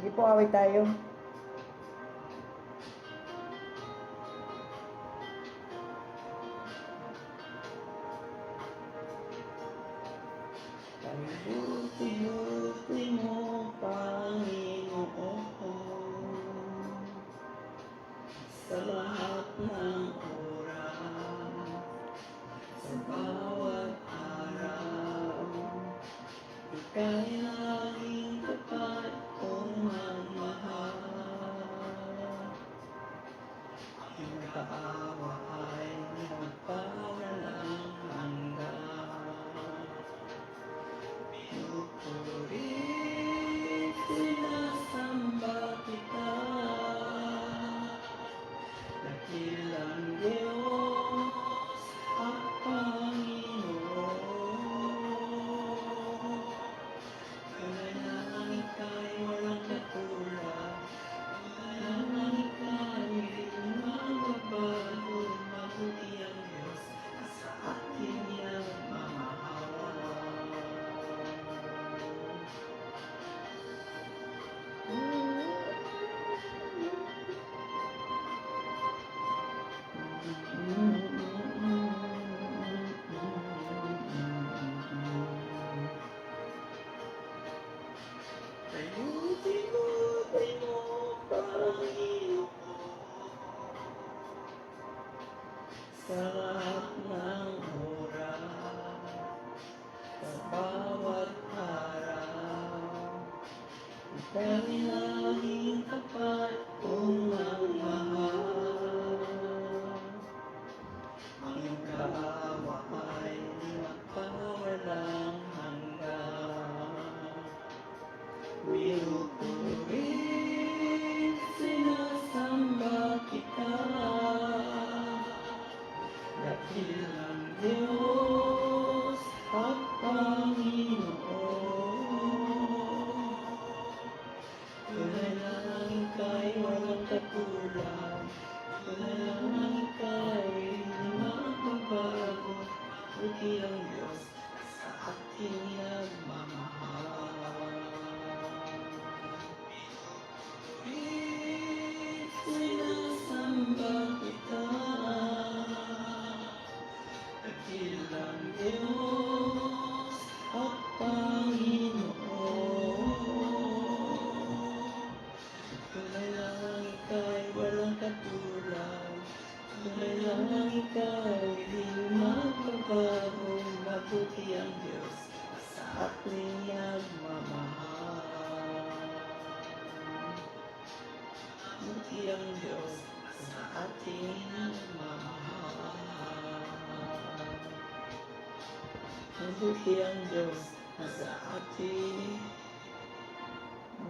Sige po, away tayo. Buti-buti mo, Panginoon, sa lahat ng oras, sa bawat araw, ika'y laging tapat kong magmahal. Ang kaawa ay magpawalang hanggan. Pinupuri, sinasamba kita, dakilang Diyos at Panginoon. Kailangan ika'y walang katulad, kailangan ika'y magbabago, mabuti ang Diyos sa atin niyang mamahal. Buti-buti mo, Panginoon, sa lahat ng oras, sa bawat araw, ika'y laging tapat kong magmahal. Ang iyong kaawa ay magpawalang hanggan. Pinupuri, sinasamba kita, dakilang Diyos at Panginoon. Kailangan ika'y walang katulad, kailangan ika'y magbabago, buti ang Diyos sa ating nagmamahal. Sinasamba kita, dakilang Diyos at Panginoon. Kailangan ika'y walang katulad, kailangan ika'y di magbabago, mabuti ang Diyos sa ating nagmamahal. Mabuti ang Diyos sa ating nagmamahal. Mabuti ang Diyos sa ating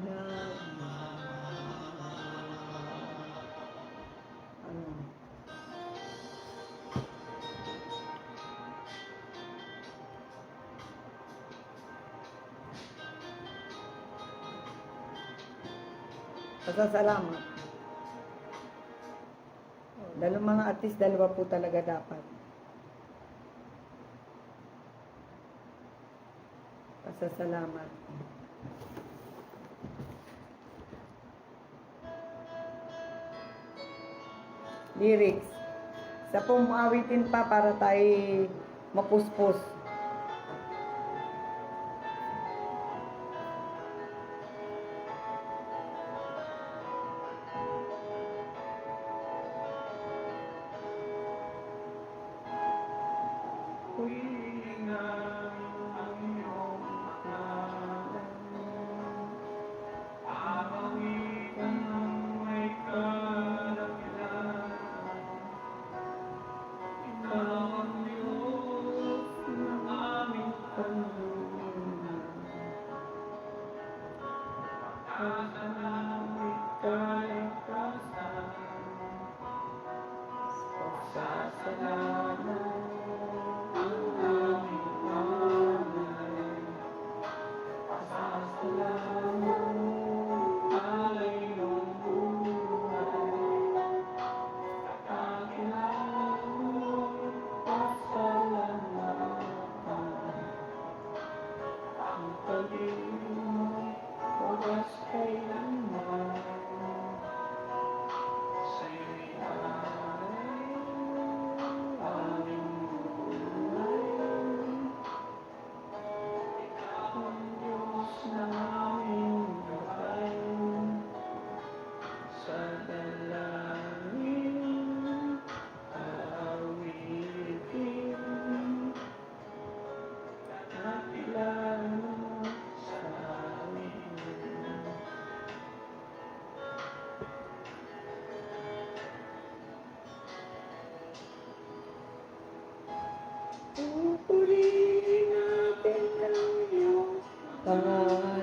nagmamahal. Pasasalamat. Dalawang mga artist, dalawa po talaga dapat. Pasasalamat. Lyrics. Sa pong awitin pa para tayo mapuspos. Pag-ibig mo, oras kailanman.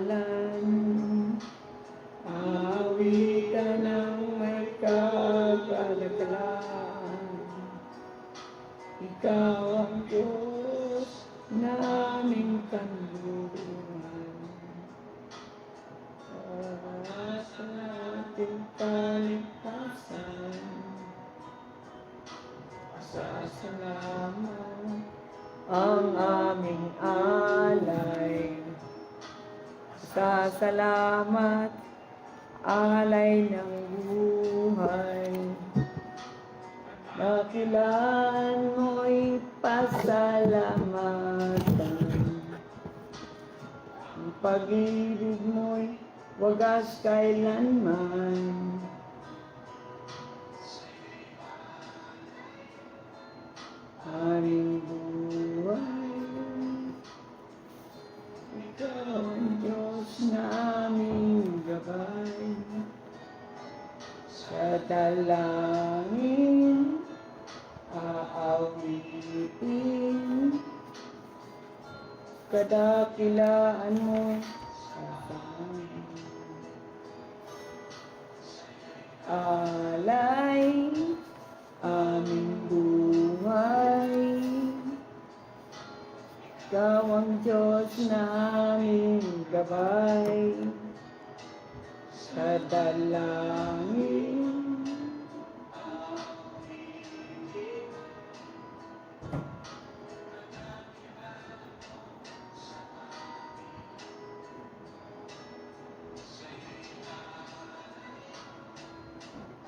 pangalan. Awitan ng may kagalagalan. Ikaw ang Diyos naming kanlungan. Para sa ating kaligtasan, pasasalamat ang aming alay. Pasasalamat, alay ng buhay. Dakilan mo'y pasalamatan. Ang pag-ibig mo'y wagas kailanman. Aming buhay, ikaw ang Diyos na aming gabay. Sa dalangin, aawitin, kadakilaan mo sa amin. Alay, aming buhay, ikaw ang Diyos na aming gabay. Sa dalangin,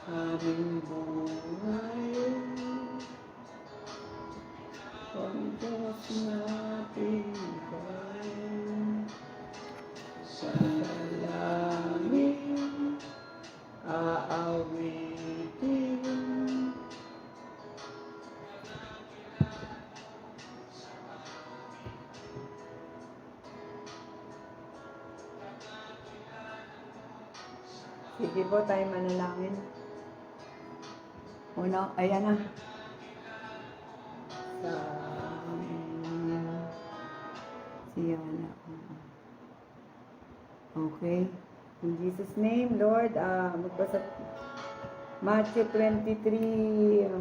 aming buhay, ang Diyos nating gabay. Sa dalangin, aawitin, sige po tayo manalangin. Una, ayan na. Sa siya na. Okay. In Jesus' name, Lord, magbasa Matthew 23,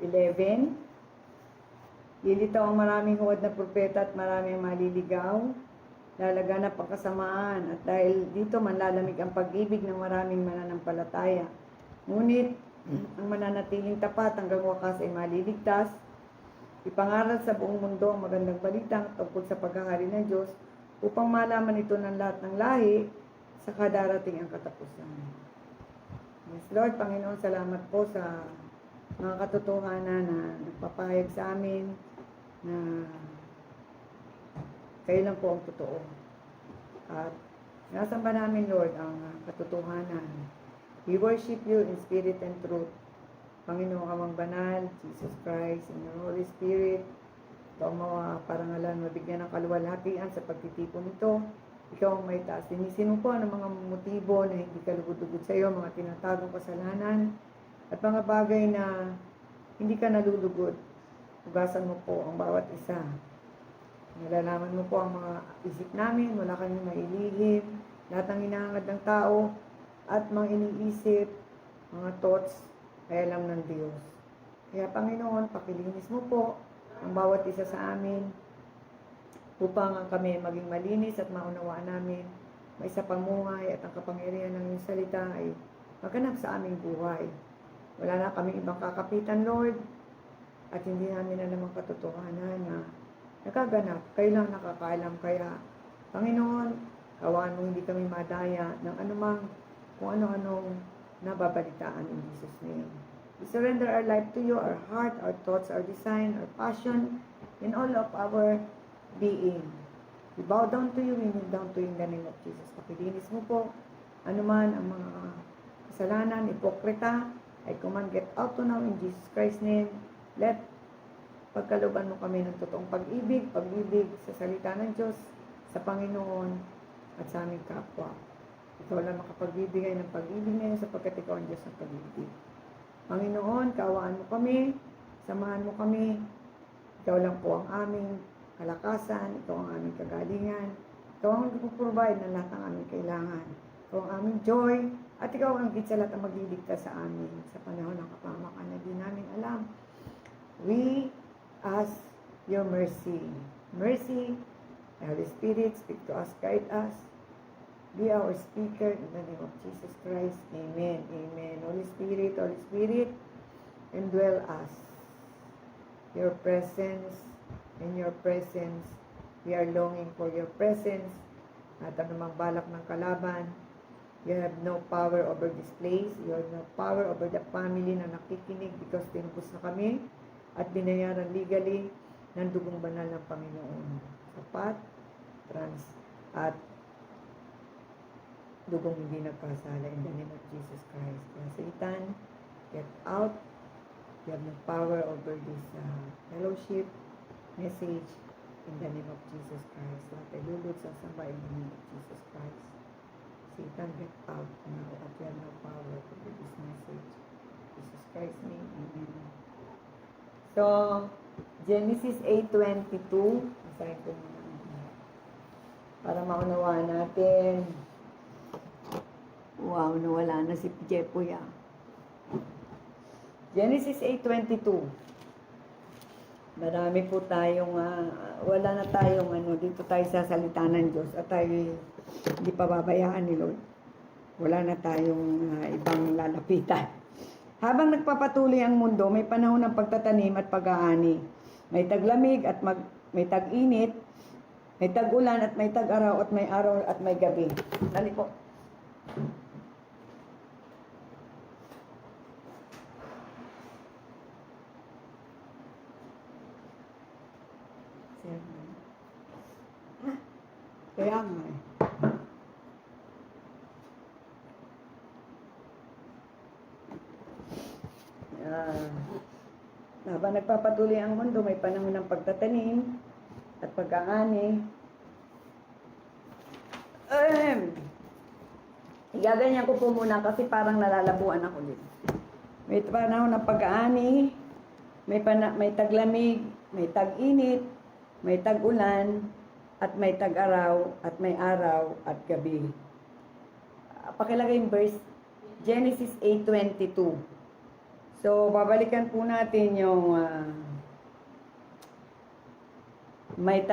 11. Lilitaw ang maraming huwad na propeta at maraming maliligaw. Lalaganap ang kasamaan at dahil dito manlalamig ang pag-ibig ng maraming mananampalataya. Ngunit ang mananatiling tapat hanggang wakas ay maliligtas. Ipangaral sa buong mundo ang magandang balita tungkol sa paghahari ng Diyos upang malaman ito ng lahat ng lahi sa kadarating ang katapusan. Yes, Lord, Panginoon, salamat po sa mga katotohanan na nagpapahayag sa amin na kayo lang po ang totoo. At sinasamba namin, Lord, ang katotohanan. We worship you in spirit and truth. Panginoon Amang Banal, Jesus Christ, and your Holy Spirit, ito ang mga parangalan, mabigyan ng kaluwalhatian sa pagtitipon nito. Ikaw ang may taas. Linisin mo po ang mga motibo na hindi ka lugod-lugod sa iyo, mga tinatagong kasalanan, at mga bagay na hindi ka nalulugod. Hugasan mo po ang bawat isa. Nalalaman mo po ang mga isip namin, wala kami mailihim, lahat ng hinahangad ng tao, at mga iniisip, mga thoughts, ay alam ng Diyos. Kaya Panginoon, pakilinis mo po ang bawat isa sa amin upang kami maging malinis at maunawaan namin may sa pamuhay at ang kapangyarihan ng iyong salita ay maganap sa aming buhay. Wala na kaming ibang kakapitan, Lord, at hindi namin alam ang katotohanan na nakaganap. Kayo lang nakakaalam. Kaya, Panginoon, kawaan mo hindi kami madaya ng anumang kung ano-anong nababalitaan in Jesus' name. We surrender our life to you, our heart, our thoughts, our design, our passion, in all of our being. We bow down to you, we kneel down to you in the name of Jesus. Pakilinis mo po, anuman ang mga kasalanan, hipokrita, I command get out to now in Jesus Christ's name. Let pagkalooban mo kami ng totoong pag-ibig sa salita ng Diyos, sa Panginoon, at sa aming kapwa. Ikaw lang makapagbibigay ng pag-ibig ngayon sapagkat ikaw ang Diyos ng pag-ibig. Panginoon, kaawaan mo kami, samahan mo kami. Ikaw lang po ang aming kalakasan, ikaw ang aming kagalingan, ikaw ang nagpo-provide ng lahat ng aming kailangan, ikaw ang aming joy, at ikaw ang higit sa lahat ang magliligtas sa amin sa panahon ng kapamakan na di namin alam. We ask your mercy. Mercy, Holy Spirit, speak to us, guide us. Be our speaker in the name of Jesus Christ. Amen. Amen. Holy Spirit, indwell us. Your presence, in your presence, we are longing for your presence. At anumang balak ng kalaban, you have no power over this place. You have no power over the family na nakikinig because tinubos na kami at binayaran legally ng dugong banal ng Panginoon. Sapat, at dugong hindi nagkasala in the name of Jesus Christ. Kaya Satan, get out. You have no power over this fellowship message in the name of Jesus Christ. Lahat ay lulod sa samba in the name of Jesus Christ. Satan, get out now at you have no power over this message. Jesus Christ's name, amen. So, Genesis 8:22, basahin ko muna para maunawaan natin. Wow, nawala na si Jepoy ah. Genesis 8:22. Marami po tayong, wala na tayong dito tayo sa salita ng Diyos at tayo hindi pa babayaan ni Lord. Wala na tayong ibang lalapitan. Habang nagpapatuloy ang mundo, may panahon ng pagtatanim at pag-aani. May taglamig at may tag-init, may tag-ulan at may tag-araw at may araw at may gabi. Dali po. Kaya nga eh. Habang nagpapatuloy ang mundo, may panahon ng pagtatanim at pag-aani. Igaganyan ko po muna kasi parang nalalabuan ako din. May panahon ng pag-aani, may taglamig, may tag-init, may tag-ulan, at may tag-araw, at may araw, at gabi. Pakilagay yung verse, Genesis 8:22. So, babalikan po natin yung may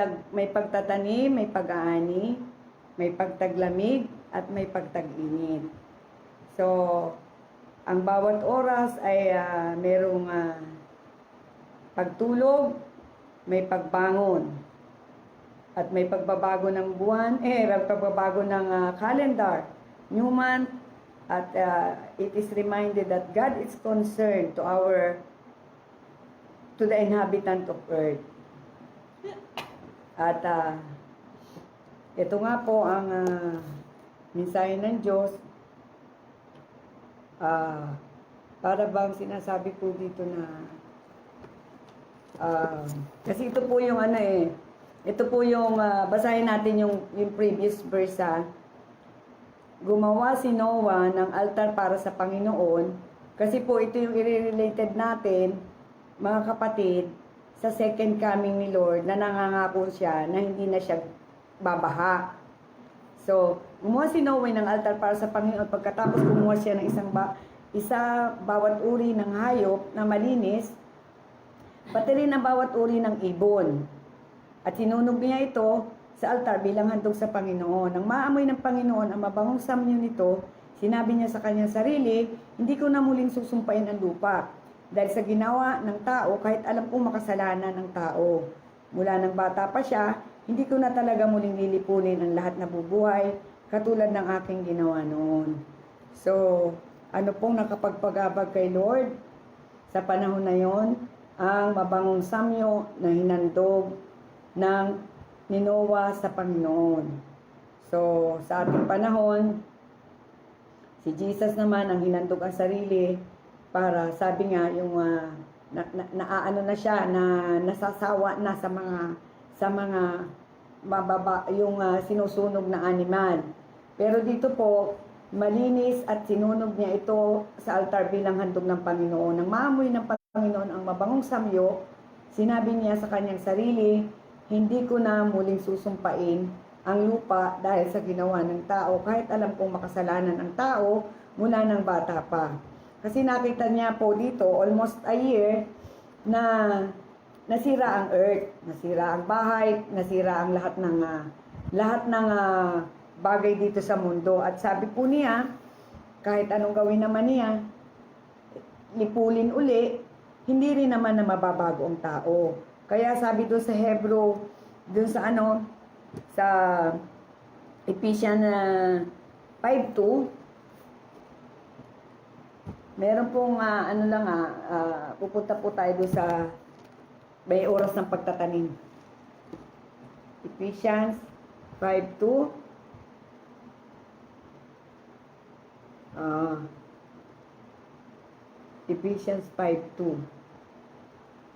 pagtatanim, may pag-aani, may pagtaglamig, at may pagtag-init. So, ang bawat oras ay merong pagtulog, may pagbangon, at may pagbabago ng buwan, pagbabago ng calendar, new month, at it is reminded that God is concerned to the inhabitant of earth. At ito nga po ang mensahe ng Diyos. Para bang sinasabi po dito na kasi ito po yung ito po yung basahin natin yung previous verse. Gumawa si Noah ng altar para sa Panginoon kasi po ito yung i-related natin, mga kapatid, sa second coming ni Lord na nangangako siya na hindi na siya babaha. So, gumawa si Noah ng altar para sa Panginoon pagkatapos gumawa siya ng bawat uri ng hayop na malinis, pati rin ang bawat uri ng ibon. At sinunog niya ito sa altar bilang handog sa Panginoon. Nang maamoy ng Panginoon ang mabangong samyo nito, sinabi niya sa kanyang sarili, hindi ko na muling susumpain ang lupa. Dahil sa ginawa ng tao, kahit alam kong makasalanan ng tao. Mula nang bata pa siya, hindi ko na talaga muling lilipunin ang lahat na bubuhay, katulad ng aking ginawa noon. So, ano pong nakapagpagabag kay Lord? Sa panahon na yon, ang mabangong samyo na hinandog ng ni Noah sa Panginoon. So, sa ating panahon, si Jesus naman ang hinandog ang sarili para, sabi nga, yung naano na siya, na nasasawa na sa mga mababa, yung sinusunog na animal. Pero dito po, malinis at sinunog niya ito sa altar bilang handog ng Panginoon. Nang maamoy ng Panginoon ang mabangong samyo, sinabi niya sa kanyang sarili, hindi ko na muling susumpain ang lupa dahil sa ginawa ng tao, kahit alam kong makasalanan ang tao mula ng bata pa. Kasi nakita niya po dito, almost a year, na nasira ang earth, nasira ang bahay, nasira ang lahat ng bagay dito sa mundo. At sabi po niya, kahit anong gawin naman niya, lipulin uli, hindi rin naman na mababago ang tao. Kaya sabi doon sa Hebrew, doon sa sa Ephesians 5:2, meron pong pupunta po tayo doon sa may oras ng pagtatanim. Ephesians 5:2. Ephesians 5:2.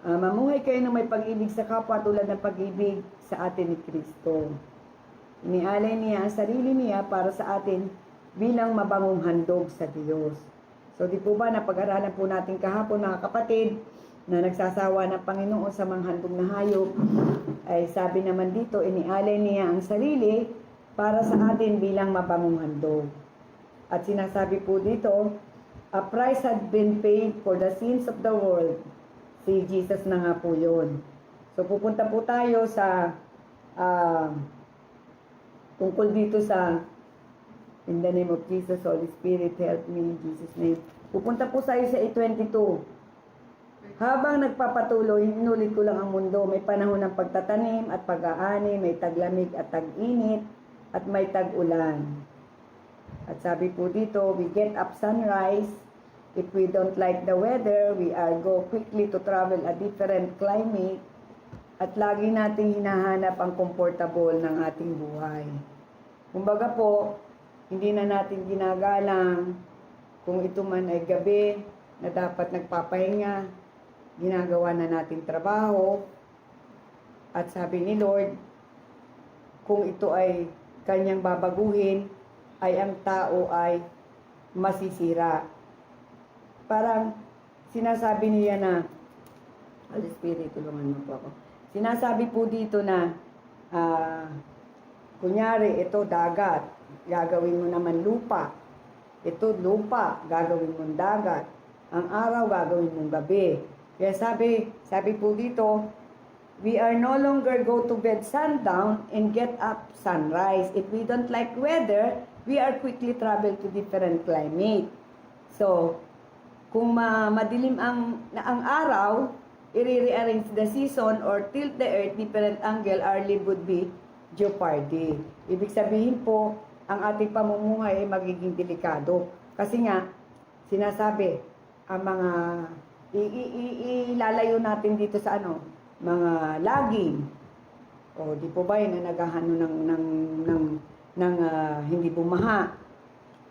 Mamuhay kayo ng may pag-ibig sa kapwa tulad ng pag-ibig sa atin ni Kristo. Inialay niya ang sarili niya para sa atin bilang mabangong handog sa Diyos. So di po ba napag-aralan po natin kahapon mga kapatid na nagsasawa ng Panginoon sa mga handog na hayop, ay sabi naman dito, inialay niya ang sarili para sa atin bilang mabangong handog. At sinasabi po dito, a price had been paid for the sins of the world. Si Jesus na nga po yun. So pupunta po tayo sa tungkol dito sa in the name of Jesus, Holy Spirit, help me in Jesus' name. Pupunta po tayo sa 8:22. Habang nagpapatuloy, inulit ko lang ang mundo. May panahon ng pagtatanim at pag-aani, may taglamig at tag-init, at may tag-ulan. At sabi po dito, we get up sunrise. If we don't like the weather, we are go quickly to travel a different climate. At lagi nating hinahanap ang comfortable ng ating buhay. Kumbaga po, hindi na natin ginagalang kung ito man ay gabi na dapat nagpapahinga, ginagawa na natin trabaho. At sabi ni Lord, kung ito ay kanyang babaguhin, ay ang tao ay masisira. Parang sinasabi niya na, Holy Spirit, tulungan mo po ako. Sinasabi po dito na, kunyari, ito dagat, gagawin mo naman lupa. Ito lupa, gagawin mong dagat. Ang araw, gagawin mong gabi. Kaya sabi po dito, we are no longer go to bed sundown and get up sunrise. If we don't like weather, we are quickly travel to different climate. So, kung madilim ang araw, i-rearrange the season or tilt the earth different angle, our life would be jeopardy. Ibig sabihin po, ang ating pamumuhay ay magiging delikado. Kasi nga, sinasabi, ang mga ilalayo natin dito sa mga laging. O di po ba yun na naghahano ng hindi bumaha.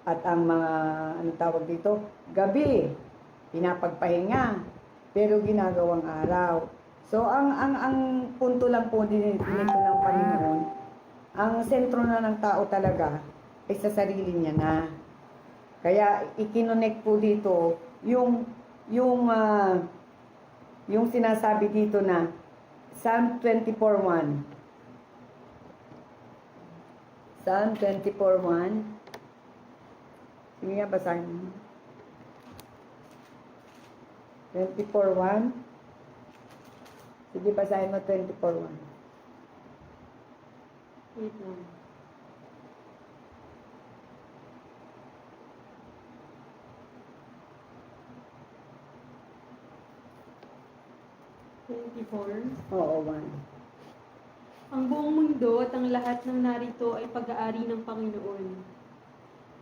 At ang mga, tawag dito, gabi, pinapagpahinga, pero ginagawang araw. So, ang punto lang po dito ng Panginoon, ang sentro na ng tao talaga ay sa sarili niya na. Kaya ikinonek po dito yung sinasabi dito na Psalm 24:1. Psalm 24:1. Sige nga, basahin mo. 24:1. Sige, basahin mo 24:1. Wait lang. Oo, 1. Ang buong mundo at ang lahat ng narito ay pag-aari ng Panginoon.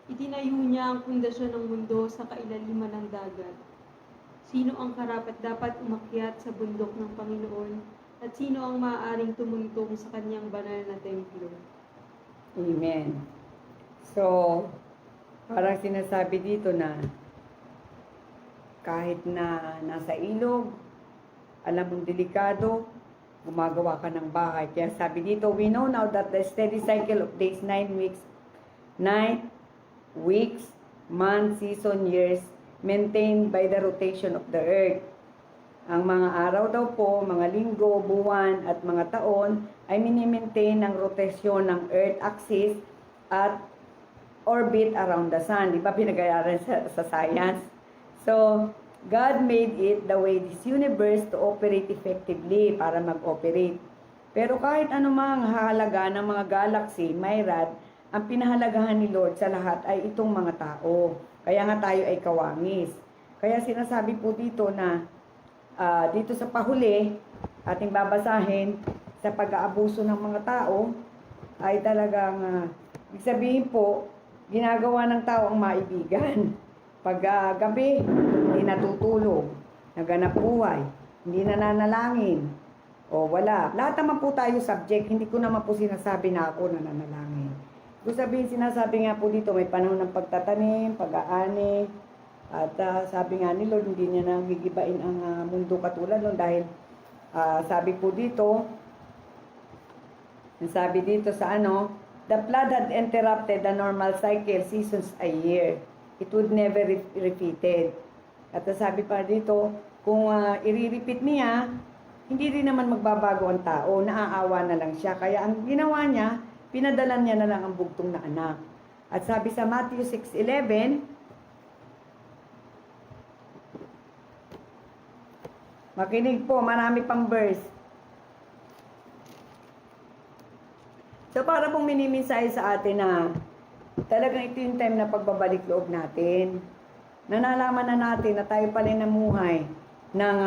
Itinayo niya ang pundasyon ng mundo sa kailaliman ng dagat. Sino ang karapat-dapat umakyat sa bundok ng Panginoon at sino ang maaaring tumuntong sa kanyang banal na templo? Amen. So, parang sinasabi dito na kahit na nasa ilog, alam mong delikado, gumagawa ka ng bahay. Kaya sabi dito, we know now that the steady cycle of days, 9 weeks, months, season, years, maintained by the rotation of the earth. Ang mga araw daw po, mga linggo, buwan, at mga taon ay minimaintain ng rotasyon ng Earth axis at orbit around the sun. Di ba pinag-aaral sa science? So, God made it the way this universe to operate effectively para mag-operate. Pero kahit anumang halaga ng mga galaxy, Myrad, ang pinahalagahan ni Lord sa lahat ay itong mga tao. Kaya nga tayo ay kawangis. Kaya sinasabi po dito na dito sa pahuli, ating babasahin, sa pag-aabuso ng mga tao, ay talagang, ibig sabihin po, ginagawa ng tao ang maibigan. Pag gabi, hindi natutulog, naganap buhay, hindi nananalangin, o wala. Lahat naman po tayo subject, hindi ko naman po sinasabi na ako nananalangin. Kung sabihin, sinasabi nga po dito, may panahon ng pagtatanim, pag-aani, at sabi nga ni Lord, hindi niya nang gigibain ang mundo katulad nun dahil sabi po dito, sabi dito sa the flood had interrupted the normal cycle seasons a year. It would never repeated. At sabi pa dito, kung i-repeat niya, hindi rin naman magbabago ang tao, naaawa na lang siya. Kaya ang ginawa niya, pinadalan niya na lang ang bugtong na anak. At sabi sa Matthew 6:11, makinig po, marami pang verse. So para pong miniminsay sa atin na talagang ito yung time na pagbabalik loob natin. Nalalaman na natin na tayo pala namuhay ng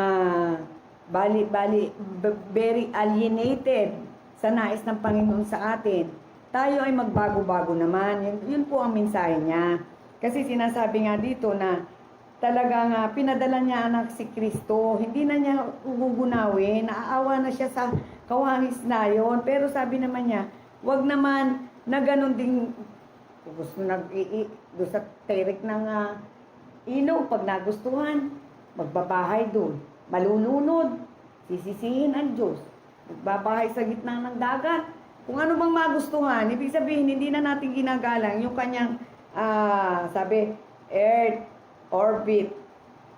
very alienated sa nais ng Panginoon sa atin. Tayo ay magbago-bago naman. Yun po ang mensahe niya. Kasi sinasabi nga dito na talagang pinadala niya anak si Kristo. Hindi na niya ugugunawin. Naaawa na siya sa kawangis na yon. Pero sabi naman niya, wag naman na ganun ding gusto doon sa terik ng ilog. Pag nagustuhan, magbabahay doon. Malulunod. Sisisihin ang Diyos. Magbabahay sa gitna ng dagat. Kung ano bang magustuhan, ibig sabihin, hindi na natin ginagalang yung kanyang, sabi, earth, orbit,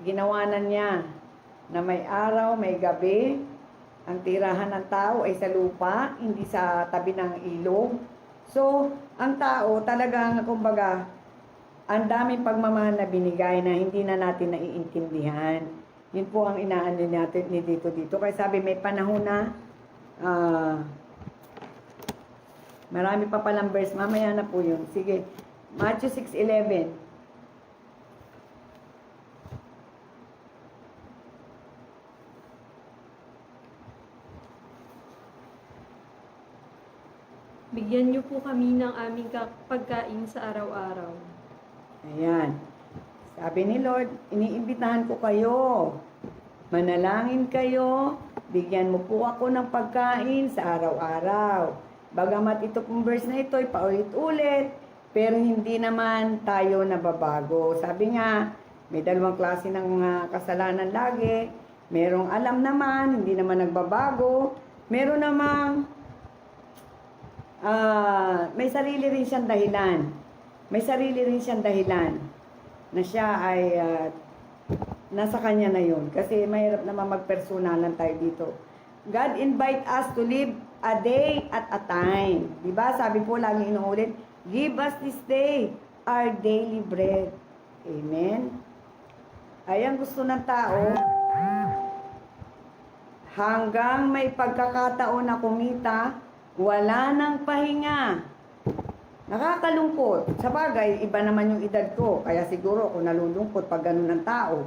ginawa na niya na may araw, may gabi, ang tirahan ng tao ay sa lupa, hindi sa tabi ng ilog. So, ang tao talagang, kumbaga, ang daming pagmamahal na binigay na hindi na natin naiintindihan. Yun po ang inaano natin ni dito. Kaya sabi, may panahon na, marami pa palang verse, mamaya na po yun. Sige, Matthew 6:11. Bigyan niyo po kami ng aming pagkain sa araw-araw. Ayan. Sabi ni Lord, iniimbitahan ko kayo. Manalangin kayo. Bigyan mo po ako ng pagkain sa araw-araw. Bagamat ito pong verse na ito ay paulit-ulit, pero hindi naman tayo nababago. Sabi nga, may dalawang klase ng kasalanan lagi. Merong alam naman, hindi naman nagbabago. Meron namang may sarili rin siyang dahilan. May sarili rin siyang dahilan na siya ay nasa kanya na yun. Kasi mahirap naman magpersonalan tayo dito. God invite us to live a day at a time. Diba? Sabi po, lagi inuulit, give us this day our daily bread. Amen? Ayan gusto ng tao. Hanggang may pagkakataon na kumita, wala nang pahinga. Nakakalungkot. Sa bagay, iba naman yung edad ko. Kaya siguro ako nalulungkot pag ganun ng tao.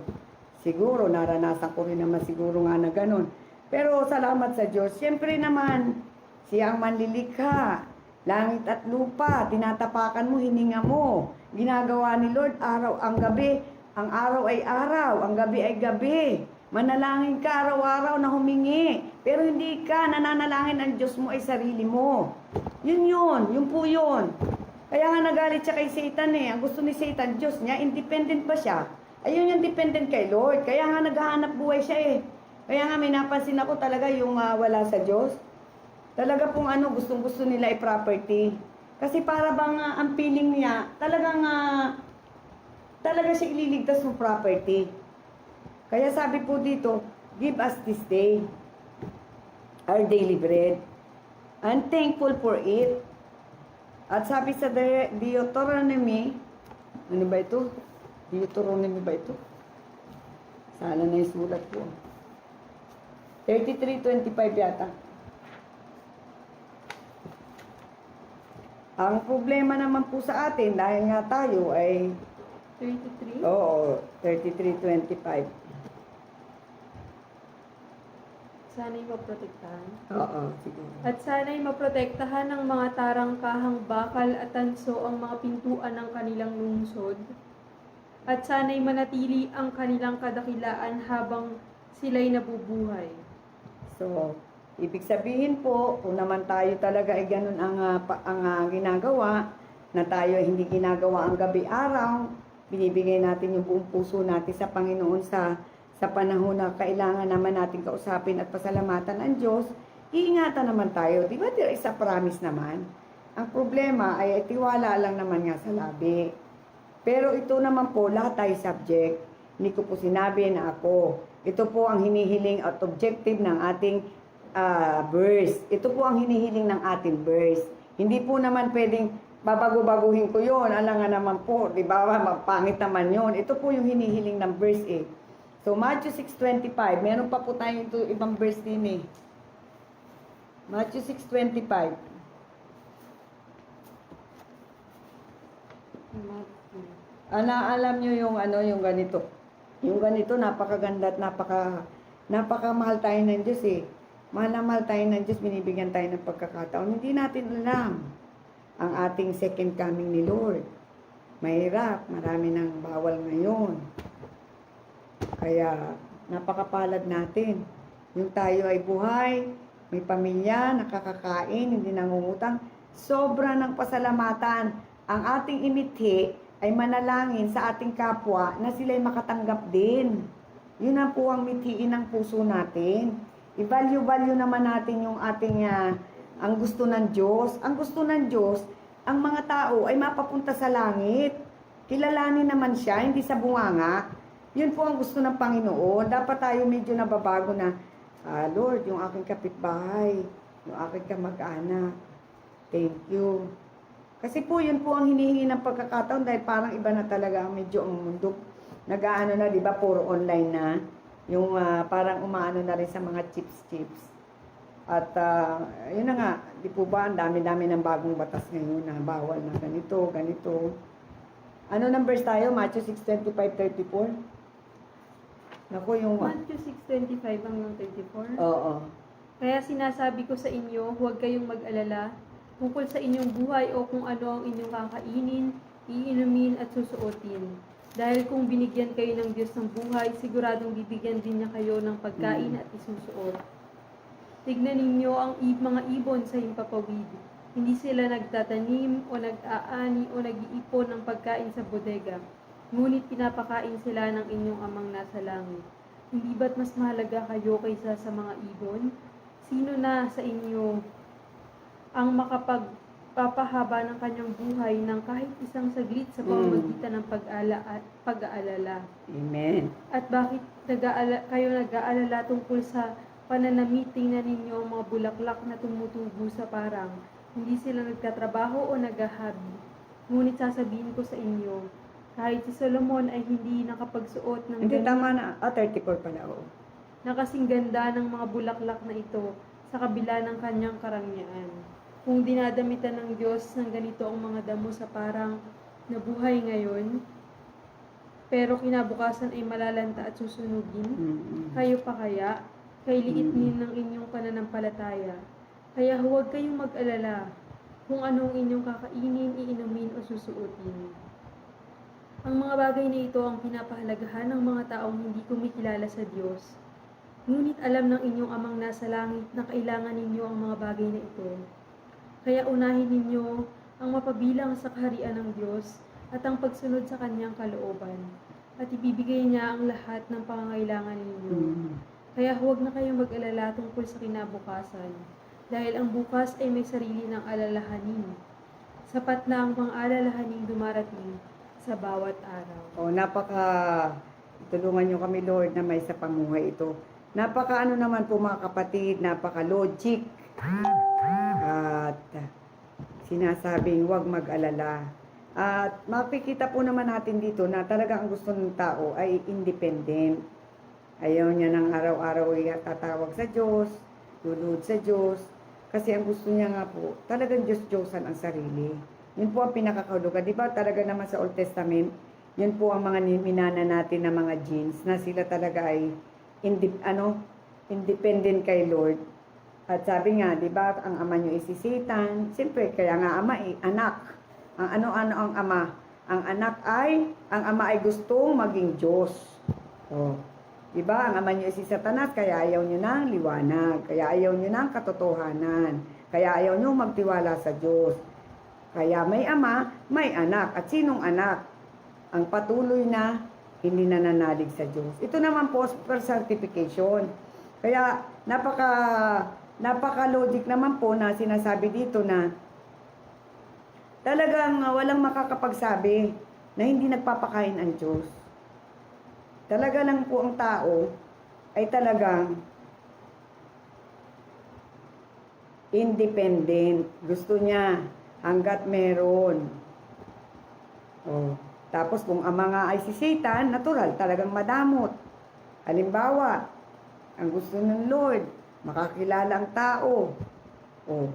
Siguro, naranasan ko rin naman siguro nga na ganun. Pero salamat sa Diyos. Siyempre naman, siya ang manlilikha. Langit at lupa, tinatapakan mo, hininga mo. Ginagawa ni Lord, araw ang gabi. Ang araw ay araw, ang gabi ay gabi. Manalangin ka araw-araw na humingi. Pero hindi ka nananalangin, ang Diyos mo ay sarili mo. Yun po yun. Kaya nga nagalit siya kay Satan eh. Ang gusto ni Satan, Diyos niya, independent pa siya. Ayun yung dependent kay Lord. Kaya nga naghahanap buhay siya eh. Kaya nga may napansin ako talaga yung wala sa Diyos. Talaga pong gustong-gusto nila ay property. Kasi para bang ang feeling niya, talaga siya ililigtas ng property. Kaya sabi po dito, Give us this day our daily bread. I'm thankful for it. At sabi sa Deuteronomy, ano ba ito? Deuteronomy ba ito? Sana na yung sulat ko. 33:25 yata. Ang problema naman po sa atin, dahil nga tayo ay, 33? oo, 33:25. Sana'y maprotektahan. Oo, siguro. At sana'y maprotektahan ng mga tarangkahang bakal at tanso ang mga pintuan ng kanilang lungsod. At sana'y manatili ang kanilang kadakilaan habang sila'y nabubuhay. So, ibig sabihin po, kung naman tayo talaga ay ganun ang ginagawa, na tayo ay hindi ginagawa ang gabi-araw, binibigay natin yung buong puso natin sa Panginoon sa panahon na kailangan naman natin kausapin at pasalamatan ang Diyos, iingatan naman tayo. Di ba there is a promise naman? Ang problema ay tiwala lang naman nga sa labi. Pero ito naman po, lahat tayo subject. Hindi ko po sinabi na ako. Ito po ang hinihiling at objective ng ating verse. Ito po ang hinihiling ng ating verse. Hindi po naman pwedeng babago-baguhin ko yon. Alam nga naman po, di ba, mapangit naman yon. Ito po yung hinihiling ng verse eh. So, Matthew 6:25. Meron pa po tayong ito, ibang verse din eh. Matthew 6:25. Alam nyo yung yung ganito. Yung ganito, napakaganda at napakamahal tayo ng Diyos eh. Mahal na mahal tayo ng Diyos, binibigyan tayo ng pagkakataon. Hindi natin alam ang ating second coming ni Lord. Mahirap, marami nang bawal ngayon. Kaya, napakapalad natin. Yung tayo ay buhay, may pamilya, nakakakain, hindi nangungutang. Sobra ng pasalamatan. Ang ating imithi ay manalangin sa ating kapwa na sila'y makatanggap din. Yun na po ang mithiin ng puso natin. I-value naman natin yung ating, ang gusto ng Diyos. Ang gusto ng Diyos, ang mga tao ay mapapunta sa langit. Kilalanin naman siya, hindi sa bunganga. Yun po ang gusto ng Panginoon. Dapat tayo medyo nababago na, Lord, yung aking kapitbahay, yung aking kamag-anak, thank you. Kasi po, yun po ang hinihingi ng pagkakataon dahil parang iba na talaga ang medyo ang mundo. Nag-aano na, di ba, puro online na. Yung parang umaano na rin sa mga chips. At yun na nga, di po ba, ang dami-dami ng bagong batas ngayon na bawal na ganito. Ano numbers tayo? Matthew 6:25-34? Naku, yung... Matthew 6:25 hanggang 34? Oo. Kaya sinasabi ko sa inyo, huwag kayong mag-alala tungkol sa inyong buhay o kung ano ang inyong kakainin, iinumin at susuotin. Dahil kung binigyan kayo ng Diyos ng buhay, siguradong bibigyan din niya kayo ng pagkain at isusuot. Tignan ninyo ang mga ibon sa himpapawid. Hindi sila nagtatanim o nag-aani o nag-iipon ng pagkain sa bodega. Ngunit pinapakain sila ng inyong amang nasa langit. Hindi ba't mas mahalaga kayo kaysa sa mga ibon? Sino na sa inyo ang makapagpapahaba ng kanyang buhay ng kahit isang saglit sa pamamagitan ng pag-aalala? Amen. At bakit kayo nag-aalala tungkol sa pananamit? Tingnan ninyo ang mga bulaklak na tumutubo sa parang. Hindi sila nagtatrabaho o naghahabi. Ngunit sasabihin ko sa inyo, kahit si Solomon ay hindi nakapagsuot ng Hindi, tama na. 34 pala, oo. nakasing ganda ng mga bulaklak na ito sa kabila ng kanyang karangyaan. Kung dinadamitan ng Diyos ng ganito ang mga damo sa parang nabuhay ngayon, pero kinabukasan ay malalanta at susunugin, kayo pa kaya, kay liit din ng inyong pananampalataya. Kaya huwag kayong mag-alala kung anong inyong kakainin, iinumin o susuotin. Ang mga bagay na ito ang pinapahalagahan ng mga taong hindi kumikilala sa Diyos. Ngunit alam ng inyong amang nasa langit na kailangan ninyo ang mga bagay na ito. Kaya unahin ninyo ang mapabilang sa kaharian ng Diyos at ang pagsunod sa kanyang kalooban. At ibibigay niya ang lahat ng pangangailangan ninyo. Kaya huwag na kayong mag-alala tungkol sa kinabukasan. Dahil ang bukas ay may sarili ng alalahanin. Sapat na ang mga alalahaning dumarating sa bawat araw. Tulungan nyo kami, Lord, na may sa pamuhay ito. Napaka ano naman po mga kapatid, napaka logic. At sinasabing huwag mag-alala. At makikita po naman natin dito na talaga ang gusto ng tao ay independent. Ayaw niya ng araw-araw ay tatawag sa Diyos, luluhod sa Diyos. Kasi ang gusto niya nga po, talagang Diyos-Diyosan ang sarili. Yun po ang pinakakahulugan. Di ba talaga naman sa Old Testament, yun po ang mga minana natin na mga genes na sila talaga ay independent kay Lord. At sabi nga, di ba, ang ama nyo ay si Satan. Siyempre, kaya nga ama ay anak. Ang ano-ano ang ama? Ang ama ay gustong maging Diyos. Oh. Di ba, ang ama nyo ay si Satanas, kaya ayaw nyo ng liwanag. Kaya ayaw nyo ng katotohanan. Kaya ayaw nyo magtiwala sa Diyos. Kaya may ama, may anak. At sinong anak? Ang patuloy na hindi nananalig sa Diyos. Ito naman po per certification. Kaya napaka-logic naman po na sinasabi dito na talagang walang makakapagsabi na hindi nagpapakain ang Diyos. Talaga lang po ang tao ay talagang independent. Gusto niya hanggat meron. Oh. Tapos kung ama nga ay si Satan, natural, talagang madamot. Halimbawa, ang gusto ng Lord, makakilala ang tao. Oh.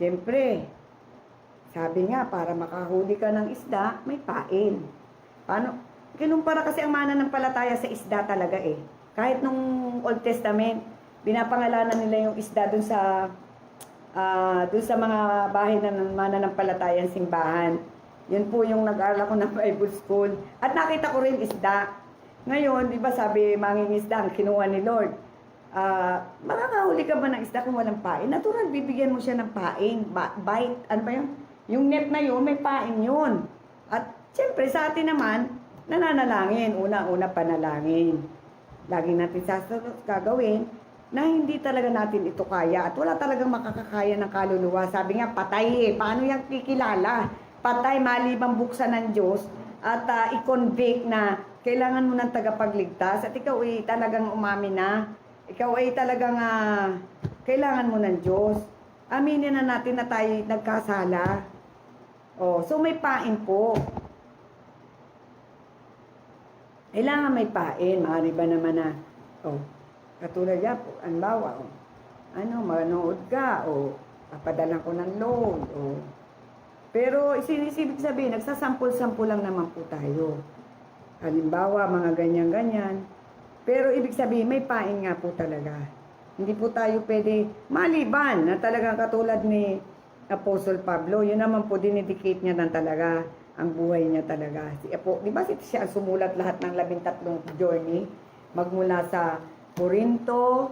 Siyempre, sabi nga, para makahuli ka ng isda, may pain. Paano? Kinumpara kasi ang mananampalataya sa isda talaga eh. Kahit nung Old Testament, binapangalanan nila yung isda dun sa mga bahay na mananampalatayang simbahan. Yun po yung nag-aaral ako ng Bible School. At nakita ko rin isda. Ngayon, di ba sabi, mangingisda ang kinuha ni Lord. Makakahuli ka ba ng isda kung walang pain? Natural, bibigyan mo siya ng pain. Bite, ano ba yun? Yung net na yun, may pain yun. At siyempre, sa atin naman, nananalangin. Una-una panalangin. Lagi natin gagawin na hindi talaga natin ito kaya. At wala talagang makakakaya ng kaluluwa. Sabi nga, patay eh. Paano yung kikilala? Patay, malibang buksan ng Diyos at i-convict na kailangan mo ng tagapagligtas at ikaw ay talagang umamin na, ikaw ay talagang kailangan mo ng Diyos. Aminin na natin na tayo nagkasala. Oh, so may pain po. Kailangan may pain, maaari ba naman na, katulad yan po, anbawa, manood ka, papadalan ko ng load, Pero isinisibig sabihin, nagsasampul-sampul lang naman po tayo. Halimbawa, mga ganyan-ganyan. Pero ibig sabihin, may pain nga po talaga. Hindi po tayo pwede maliban na talagang katulad ni Apostle Pablo. Yun naman po, dinedicate niya na talaga ang buhay niya talaga. Di ba siya sumulat lahat ng 13 journey? Magmula sa Corinto,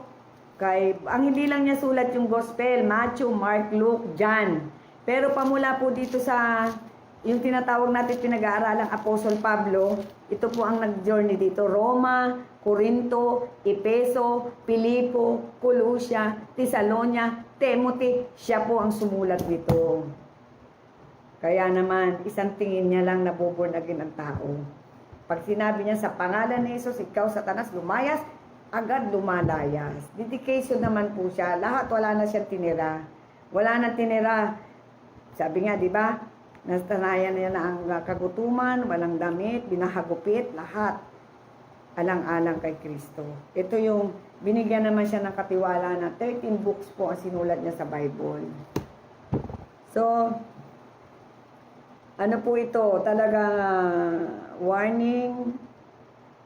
ang hindi lang niya sulat yung Gospel, Matthew, Mark, Luke, John. Pero pamula po dito sa yung tinatawag natin pinag-aaralang Apostle Pablo, ito po ang nag-journey dito. Roma, Corinto, Epeso, Pilipo, Colossia, Tesalonia, Timothy, siya po ang sumulat dito. Kaya naman, isang tingin niya lang naboborn again ang tao. Pag sinabi niya sa pangalan ni Jesus, ikaw Satanas, lumayas, agad lumalayas. Dedication naman po siya. Lahat wala na siyang tinira. Wala nang tinira. Sabi nga, di ba? Nastanayan niya na ang kagutuman, walang damit, binahagupit, lahat. Alang-alang kay Kristo. Ito yung, binigyan naman siya ng katiwala na 13 books po ang sinulat niya sa Bible. So, ano po ito? Talagang warning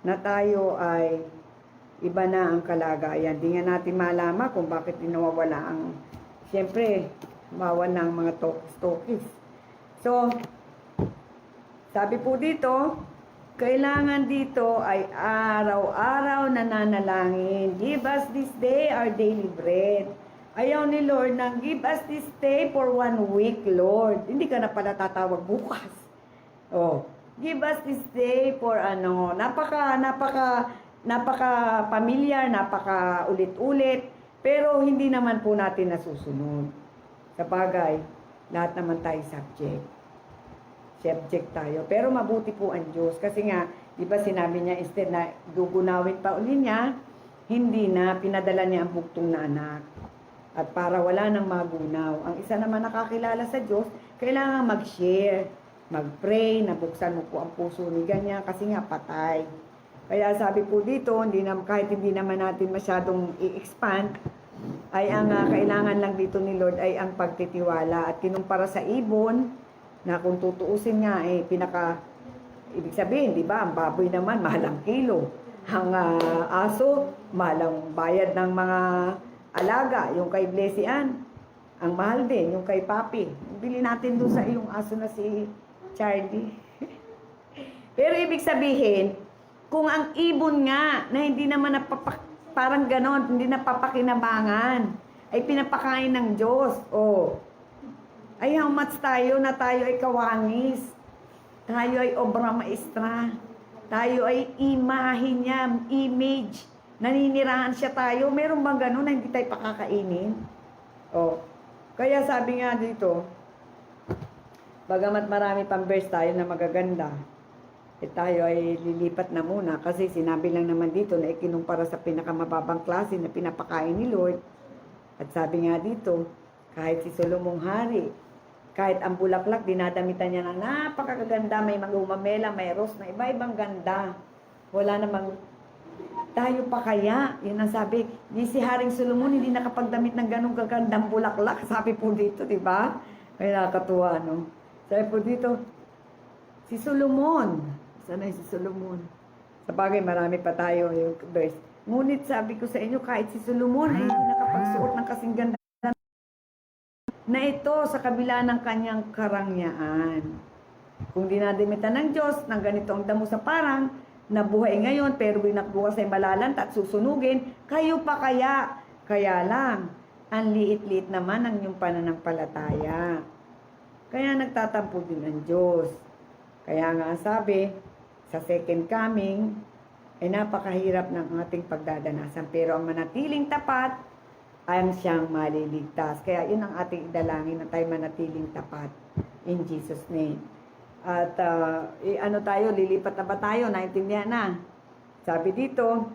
na tayo ay iba na ang kalagayan. Di nga natin malaman kung bakit nawawala ang, siyempre, bawal ng mga tokis-tokis. So, sabi po dito, kailangan dito ay araw-araw nananalangin. Give us this day our daily bread. Ayaw ni Lord na give us this day for 1 week, Lord. Hindi ka na pala tatawag bukas. Give us this day for napaka familiar, napaka ulit-ulit, pero hindi naman po natin nasusunod. Sa bagay, lahat naman tayo subject tayo. Pero mabuti po ang Diyos. Kasi nga, di ba sinabi niya, instead na gugunawin pa uli niya, hindi na pinadala niya ang bugtong na anak. At para wala nang magunaw. Ang isa naman nakakilala sa Diyos, kailangan mag-share, mag-pray, nabuksan mo po ang puso ni ganyan kasi nga patay. Kaya sabi po dito, kahit hindi naman natin masyadong i-expand, ay ang kailangan lang dito ni Lord ay ang pagtitiwala. At kinumpara sa ibon, na kung tutuusin nga, ibig sabihin, di ba, ang baboy naman, mahal ang kilo. Ang aso, mahal ang bayad ng mga alaga. Yung kay Blessian, ang mahal din, yung kay Papi. Bili natin doon sa iyong aso na si Charlie. Pero ibig sabihin, kung ang ibon nga, na hindi naman parang ganon, hindi napapakinabangan, ay pinapakain ng Diyos. Ay how much tayo na tayo ay kawangis. Tayo ay obra maestra. Tayo ay imahe niya, image. Naninirahan siya tayo. Meron bang gano'n na hindi tayo pakakainin? Kaya sabi nga dito, bagamat marami pang verse tayo na magaganda, tayo ay lilipat na muna kasi sinabi lang naman dito na ikinumpara sa pinakamababang klase na pinapakain ni Lord. At sabi nga dito, kahit si Solomong hari, kahit ang bulaklak, dinadamitan niya na napakaganda, may magumamela, may rose na iba-ibang ganda. Wala namang tayo pa kaya, yun ang sabi, ni si Haring Solomon hindi nakapagdamit ng ganong kagandang bulaklak, sabi po dito, di ba? Kaya nakakatuwa, no? Sabi po dito, si Solomon, sana si Solomon? Sa bagay, marami pa tayo yung verse. Ngunit sabi ko sa inyo, kahit si Solomon ay hindi nakapagsuot ng kasing ganda na ito sa kabila ng kanyang karangyaan. Kung dinadimitan ng Diyos ng ganito ang damo sa parang, na buhay ngayon pero binakbukas ay malalanta at susunugin, kayo pa kaya? Kaya lang, ang liit-liit naman ang inyong pananampalataya. Kaya nagtatampo din ang Diyos. Kaya nga sabi, sa second coming, ay napakahirap ng ating pagdadanasan. Pero ang manatiling tapat, ay siyang maliligtas. Kaya yun ang ating idalangin na tayo manatiling tapat. In Jesus' name. At lilipat na ba tayo? Naintindihan na. Sabi dito,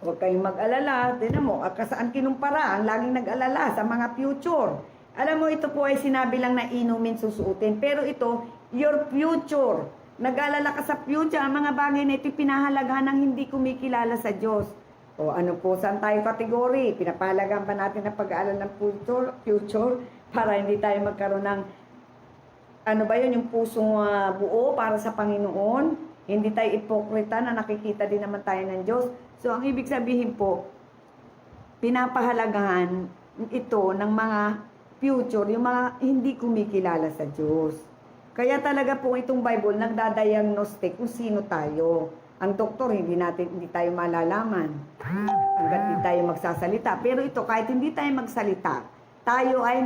huwag kayong mag-alala. Tignan mo, saan kinumpara? Ang laging nag-alala sa mga future. Alam mo, ito po ay sinabi lang na inumin susuotin. Pero ito, your future. Nag-alala ka sa future. Ang mga bagay na ito pinahalagahan ng hindi kumikilala sa Diyos. Ano po, saan tayo kategory? Pinapahalagaan ba natin ang pag-aalala ng future para hindi tayo magkaroon ng yung pusong buo para sa Panginoon. Hindi tayo ipokrita na nakikita din naman tayo ng Diyos. So, ang ibig sabihin po, pinapahalagahan ito ng mga future, yung mga hindi kumikilala sa Diyos. Kaya talaga po itong Bible, nagdadiagnostic kung sino tayo. Ang doktor, hindi tayo malalaman. Hanggat hindi tayo magsasalita. Pero ito, kahit hindi tayo magsalita, tayo ay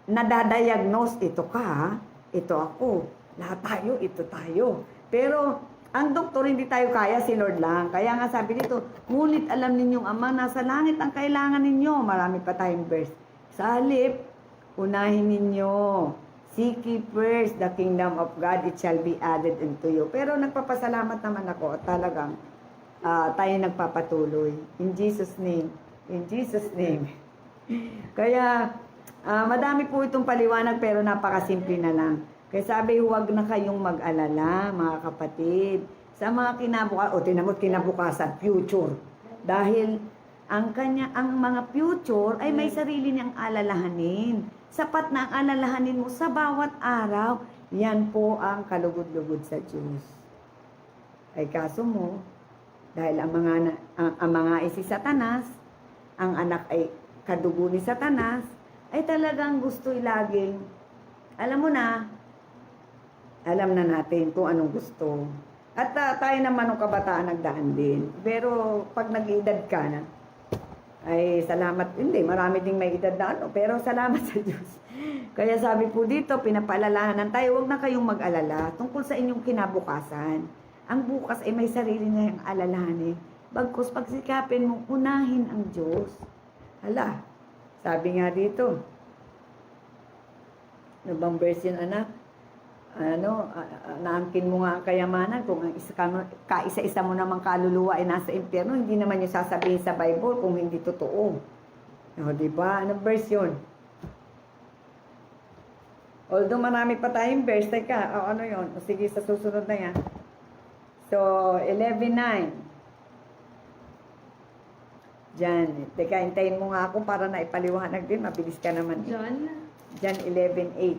nadadiagnose, ito ka, ito ako, lahat tayo, ito tayo. Pero, ang doktor, hindi tayo kaya, si Lord lang. Kaya nga sabi dito, ngunit alam ninyong Ama, nasa langit ang kailangan ninyo. Marami pa tayong verse. Sa halip, unahin ninyo, seek ye first the kingdom of God, it shall be added unto you. Pero nagpapasalamat naman ako, at talagang tayo nagpapatuloy. In Jesus' name. In Jesus' name. Kaya, madami po itong paliwanag pero napakasimple na lang. Kaya sabi, huwag na kayong mag-alala, mga kapatid. Sa mga kinabukasan, future. Dahil ang mga future ay may sarili niyang alalahanin. Sapat na ang alalahanin mo sa bawat araw. Yan po ang kalugod-lugod sa Diyos. Ay kaso mo, dahil ang mga ay si Satanas, ang anak ay kadugo ni Satanas, ay talagang gusto'y laging, alam na natin kung anong gusto. At tayo naman ng kabataan nagdaan din. Pero pag nag-edad ka na, ay salamat, hindi, marami ding may edad na pero salamat sa Diyos. Kaya sabi po dito, pinapaalalahanan tayo, huwag na kayong mag-alala tungkol sa inyong kinabukasan. Ang bukas ay may sarili na yung alalahanin. Bagkus pagsikapin mong unahin ang Diyos. Hala, sabi nga dito, ano bang verse yun, anak? naangkin mo nga ang kayamanan kung ang kaisa-isa mo namang kaluluwa ay nasa impyerno, hindi naman yung sasabihin sa Bible kung hindi totoo. O, diba? Anong verse yun? Although marami pa tayong verse, teka, ano yun? O, sige, sa susunod na yan. So, 11:9. Diyan. Teka, hintayin mo nga ako para na ipaliwanag din. Mabilis ka naman. Diyan, 11:8.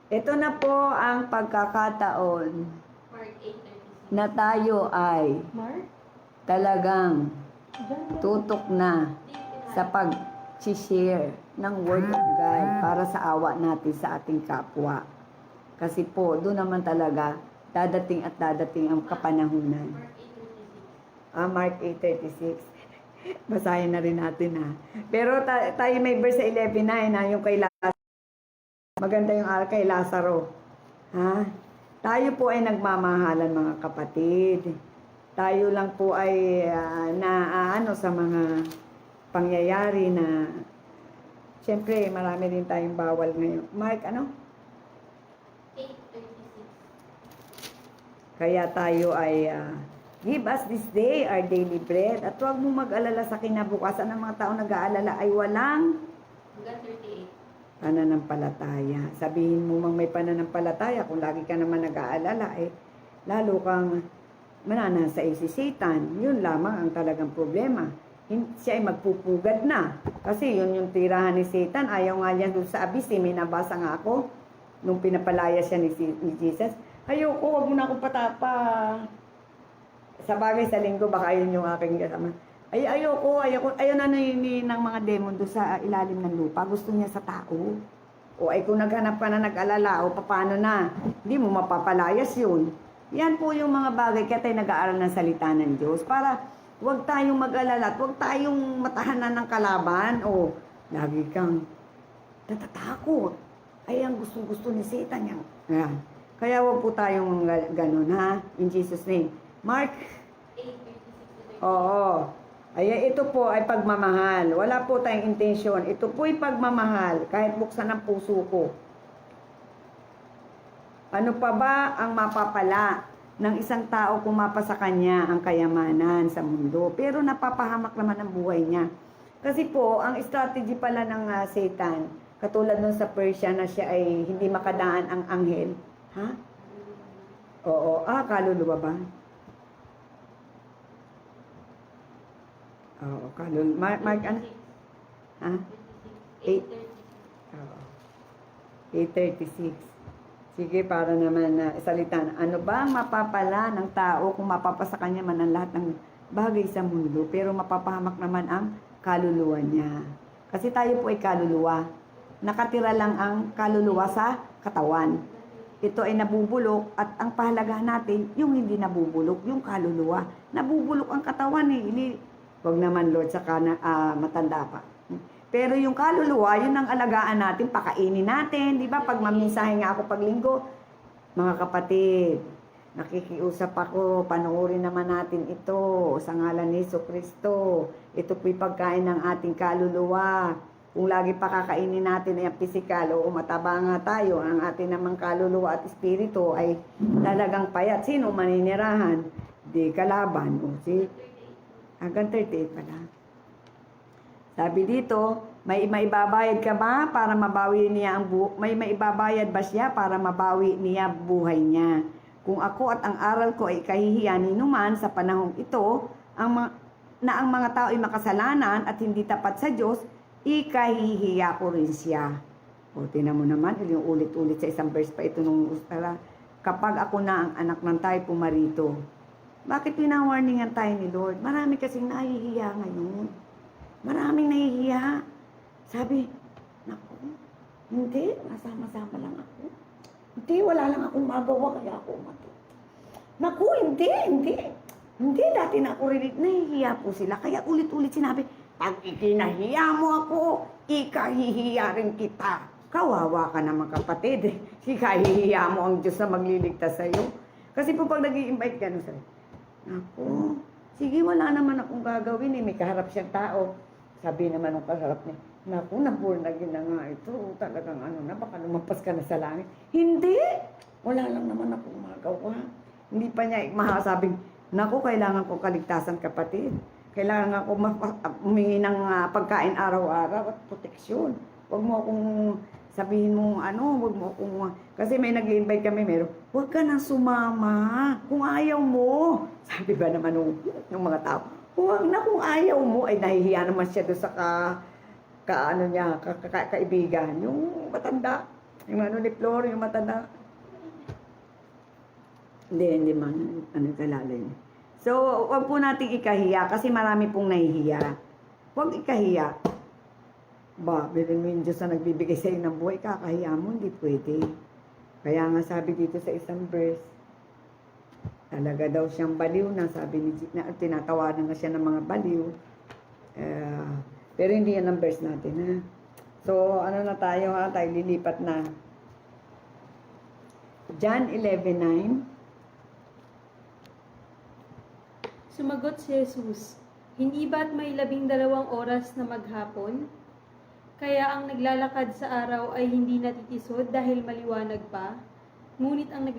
Ito na po ang pagkakataon Mark 8:36. na tayo ay Mark? talagang Diyan. tutok na sa pag-share ng Word of God para sa awa natin sa ating kapwa. Kasi po, doon naman talaga dadating at dadating ang kapanahunan. Mark 8:36. Mark 8:36. Basahin na rin natin ha. Pero tayo may verse sa 11:9 na yung kay Lazaro. Maganda yung kay Lazaro. Ha? Tayo po ay nagmamahalan mga kapatid. Tayo lang po ay naano sa mga pangyayari na siyempre marami rin tayong bawal ngayon. Mark, ano? 8:36. Kaya tayo ay give us this day our daily bread at huwag mo mag-alala sa kinabukasan. Ang mga tao nag-aalala ay walang Hanggang 38. pananampalataya. Sabihin mo mang may pananampalataya, kung lagi ka naman nag-aalala, lalo kang mananasa si Satan. Yun lamang ang talagang problema. Siya ay magpupugad na. Kasi yun yung tirahan ni Satan. Ayaw nga yan doon sa abyss. May nabasa nga ako nung pinapalaya siya ni Jesus. Ayoko, wag mo na akong patapa. Sa bagay sa linggo, baka yun yung aking kasama. Ayoko, ayaw na ng mga demon doon sa ilalim ng lupa. Gusto niya sa tao. O ay kung naghanap ka na nag-alala, o paano na, hindi mo mapapalayas yun. Yan po yung mga bagay, kaya tayo nag-aaral ng salita ng Diyos. Para huwag tayong mag-alala at huwag tayong matahanan ng kalaban. O lagi kang natatakot. Ay, ang gusto ni Satan yan. Ayan. Kaya huwag po tayong ganun, ha? In Jesus' name. Mark? 8:36. Oo. Ay, ito po ay pagmamahal. Wala po tayong intensyon. Ito po ay pagmamahal. Kahit buksan ang puso ko. Ano pa ba ang mapapala ng isang tao kung mapa sa kanya ang kayamanan sa mundo? Pero napapahamak naman ang buhay niya. Kasi po, ang strategy pala ng Satan, katulad nun sa Persia na siya ay hindi makadaan ang anghel. Ha? Oo. Kaluluwa ba? Oo, kaluluwa. Mark, ano? Ha? 8:36. Sige, para naman salita. Ano ba ang mapapala ng tao kung mapapasa kanya man ang lahat ng bagay sa mundo, pero mapapahamak naman ang kaluluwa niya. Kasi tayo po ay kaluluwa. Nakatira lang ang kaluluwa sa katawan. Ito ay nabubulok at ang pahalagahan natin, yung hindi nabubulok, yung kaluluwa. Nabubulok ang katawan eh. Huwag naman Lord, saka matanda pa. Pero yung kaluluwa, yun ang alagaan natin, pakainin natin. Di ba? Pag maminsahe nga ako paglinggo, mga kapatid, nakikiusap ako, panoorin naman natin ito sa ngalan ni Jesucristo. Ito po'y pagkain ng ating kaluluwa. Kung lagi pakakainin natin ay ang pisikal o mataba nga tayo, ang ating namang kaluluwa at espiritu ay talagang payat. Sino maninirahan? Di kalaban. O si hanggang 38 pala. Sabi dito, may maibabayad ka ba para mabawi niya ang may maibabayad ba siya para mabawi niya buhay niya? Kung ako at ang aral ko ay kahihiyan numan sa panahong ito, ang mga tao ay makasalanan at hindi tapat sa Diyos, ikahihiya ko rin siya. O, tinan mo naman, yung ulit-ulit sa isang verse pa ito nung kapag ako na ang anak ng tayo pumarito. Bakit pinawarningan tayo ni Lord? Marami kasing nahihiya ngayon. Maraming nahihiya. Sabi, naku, hindi, masama-sama lang ako. Hindi, wala lang akong magawa, kaya ako umato. Naku, hindi, dati na ako rin, nahihiya po sila. Kaya ulit-ulit sinabi, pag ikinahiya mo ako, ikahihiya rin kita. Kawawa ka naman kapatid. Ikahihiya mo ang Diyos na magliligtas sa'yo. Kasi po pag nag-i-invite ka, sabi, naku, sige, wala naman akong gagawin eh. May kaharap siyang tao. Sabi naman ng kaharap niya, Naku, na-born again na nga ito. Talagang ano na, baka lumampas ka na sa langit. Hindi! Wala lang naman ako magawa. Hindi pa niya mahasabing, naku, kailangan ko kaligtasan, kapatid. Kailangan ako humingi ng pagkain araw-araw at proteksyon. Huwag mo akong sabihin mo huwag mo akong, kasi may nag-invite kami, huwag ka nang sumama kung ayaw mo. Sabi ba naman ng mga tao, huwag na kung ayaw mo. Ay, nahihiya naman siya doon sa kaibigan. Yung matanda, yung ni Flor, yung matanda. Hindi man, kalalay. So, huwag po nating ikahiya kasi marami pong nahihiya. Huwag ikahiya. Bilin mo yung Diyos na nagbibigay sa iyo ng buhay, kakahiya mo, hindi pwede. Kaya nga sabi dito sa isang verse, talaga daw siyang baliw na, sabi ni tinatawanan na siya ng mga baliw. Pero hindi yan ang verse natin, ha? So, tayo lilipat na. John 11:9. Sumagot si Jesus, "Hindi ba't may 12 oras na maghapon? Kaya ang naglalakad sa araw ay hindi natitisod dahil maliwanag pa, ngunit ang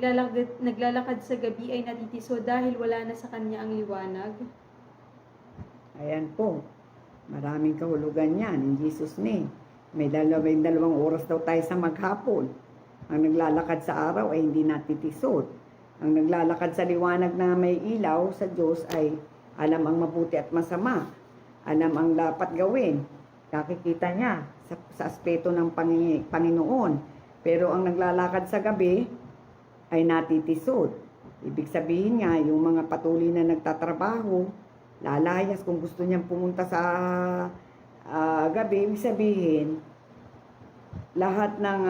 naglalakad sa gabi ay natitisod dahil wala na sa kanya ang liwanag." Ayan po. Maraming kahulugan yan in Jesus' name. May 12 oras daw tayo sa maghapon. Ang naglalakad sa araw ay hindi natitisod. Ang naglalakad sa liwanag na may ilaw sa Diyos ay alam ang mabuti at masama. Alam ang dapat gawin. Nakikita niya sa aspeto ng Panginoon. Pero ang naglalakad sa gabi ay natitisod. Ibig sabihin nga, yung mga patuloy na nagtatrabaho, lalayas kung gusto niyang pumunta sa gabi, ibig sabihin, lahat ng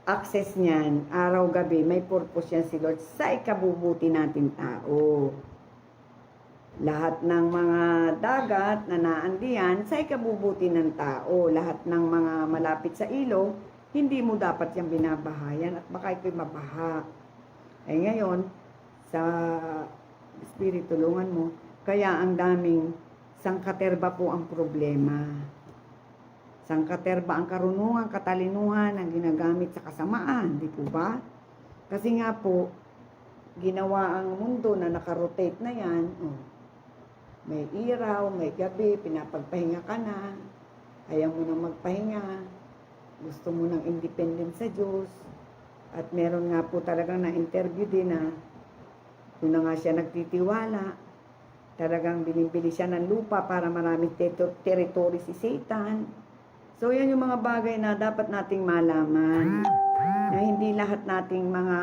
access niyan, araw-gabi, may purpose yan si Lord sa ikabubuti natin tao. Lahat ng mga dagat na naandiyan, sa ikabubuti ng tao. Lahat ng mga malapit sa ilog, hindi mo dapat yung binabahayan at baka ito'y mabaha. Ay ngayon, sa Espiritu, tulungan mo. Kaya ang daming sangkaterba po ang problema. Sangkaterba ang karunungan, katalinuhan ang ginagamit sa kasamaan, di po ba? Kasi nga po, ginawa ang mundo na nakarotate na yan. May iraw, may gabi, pinapagpahinga ka na. Ayaw mo na magpahinga. Gusto mo ng independent sa Diyos. At meron nga po talagang na-interview din na doon na nga siya nagtitiwala. Talagang binibili siya ng lupa para maraming territory si Satan. So, yan yung mga bagay na dapat nating malaman. Na hindi lahat nating mga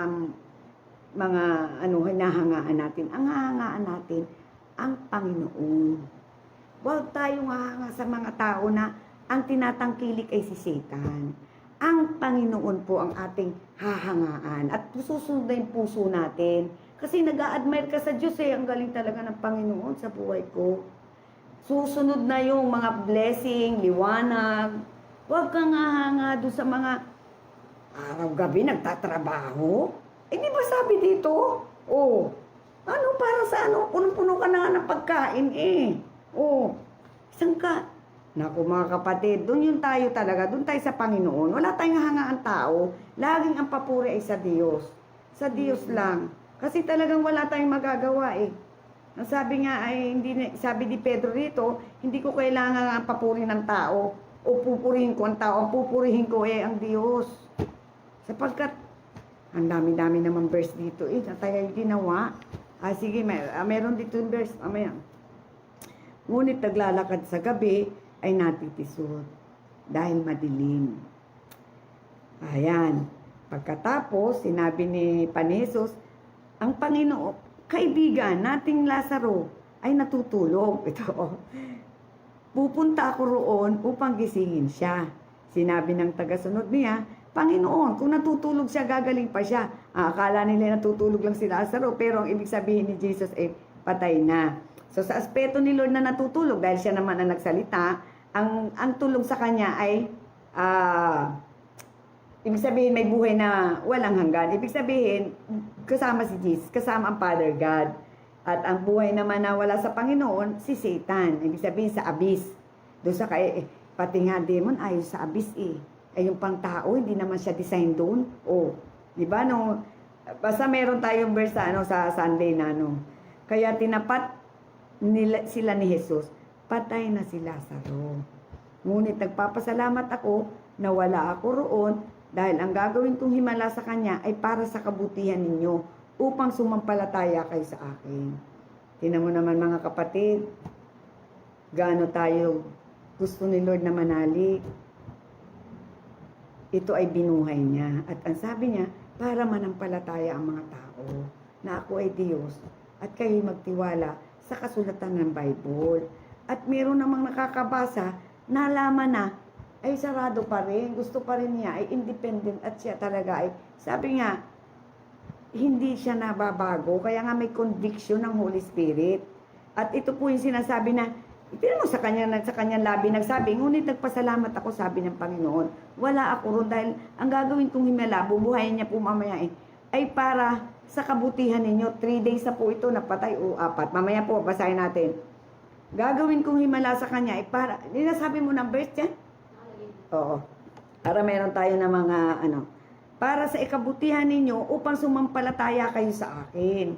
hinahangaan natin. Ang hahangaan natin, ang Panginoon. Huwag tayong hahanga sa mga tao na ang tinatangkilik ay si Satan. Ang Panginoon po ang ating hahangaan. At susunod na yung puso natin. Kasi nag-a-admire ka sa Diyos eh. Ang galing talaga ng Panginoon sa buhay ko. Susunod na yung mga blessing, liwanag. Huwag kang hahanga doon sa mga araw-gabi nagtatrabaho. Eh, di ba sabi dito? Para sa punong-puno ka na nga ng pagkain eh. Isang ka. Naku mga kapatid, doon yung tayo talaga, doon tayo sa Panginoon. Wala tayong hahangaan tao. Laging ang papuri ay sa Diyos. Sa Diyos lang. Kasi talagang wala tayong magagawa eh. Ang sabi nga ay, sabi ni Pedro rito, hindi ko kailangan ang papuri ng tao o pupurihin ko ang tao. Ang pupurihin ko ay ang Diyos. Sapagkat, ang dami-dami naman verse dito eh, na tayo ginawa. Sige, meron dito yung verse, mamaya. Ngunit naglalakad sa gabi ay natitisod dahil madilim. Ayan. Pagkatapos, sinabi ni Panesos, ang Panginoon, kaibigan nating Lazaro ay natutulog. Ito, pupunta ako roon upang gisingin siya. Sinabi ng tagasunod niya, Panginoon, kung natutulog siya, gagaling pa siya. Akala nila natutulog lang si Lazaro, pero ang ibig sabihin ni Jesus ay patay na. So sa aspeto ni Lord na natutulog, dahil siya naman ang nagsalita, ang tulog sa kanya ay ibig sabihin may buhay na walang hanggan. Ibig sabihin, kasama si Jesus, kasama ang Father God. At ang buhay naman na wala sa Panginoon, si Satan. Ibig sabihin sa abyss. Doon sa kay, pati nga demon ayaw sa abyss eh. Ay yung pang tao, hindi naman siya design doon. O, di ba no? Basta meron tayong verse sa Sunday na kaya tinapat sila ni Jesus, patay na si Lazaro. Ngunit nagpapasalamat ako na wala ako roon dahil ang gagawin kong himala sa kanya ay para sa kabutihan ninyo upang sumampalataya kayo sa akin. Tingnan mo naman mga kapatid, gaano tayo gusto ni Lord na manalik. Ito ay binuhay niya. At ang sabi niya, para manampalataya ang mga tao na ako ay Diyos at kayo magtiwala sa kasulatan ng Bible. At meron namang nakakabasa, nalaman na, ay sarado pa rin, gusto pa rin niya, ay independent at siya talaga ay, sabi nga, hindi siya nababago, kaya nga may conviction ng Holy Spirit. At ito po yung sinasabi na, ipin mo sa kanyang labi nagsabi, ngunit nagpasalamat ako, sabi ng Panginoon. Wala ako ron dahil ang gagawin kong himala, bubuhayin niya po mamaya ay para sa kabutihan ninyo. 3 days na po ito, napatay o 4. Mamaya po, basahin natin. Gagawin kong himala sa kanya ay para, ninasabi mo ng verse yan? Oo. Para meron tayo ng mga para sa ikabutihan ninyo upang sumampalataya kayo sa akin.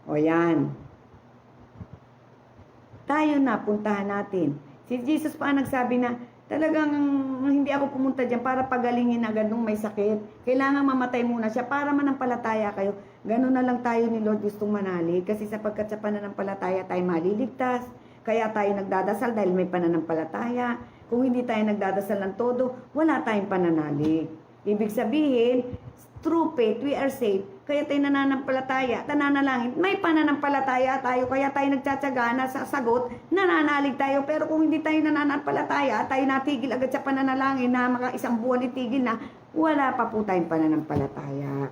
O yan. Tayo na, puntahan natin. Si Jesus pa nagsabi na, talagang hindi ako pumunta dyan para pagalingin agad nung may sakit. Kailangan mamatay muna siya para manampalataya kayo. Ganun na lang tayo ni Lord gustong manalig. Kasi sapagkat sa pananampalataya tayo maliligtas. Kaya tayo nagdadasal dahil may pananampalataya. Kung hindi tayo nagdadasal ng todo, wala tayong pananalig. Ibig sabihin, through faith, we are saved. Kaya tayo nananampalataya, nananalangin. May pananampalataya tayo, kaya tayo nagtsatsaga na sa sagot, nananalig tayo. Pero kung hindi tayo nananampalataya, tayo natigil agad sa pananalangin na mga isang buwan itigil na, wala pa po tayong pananampalataya.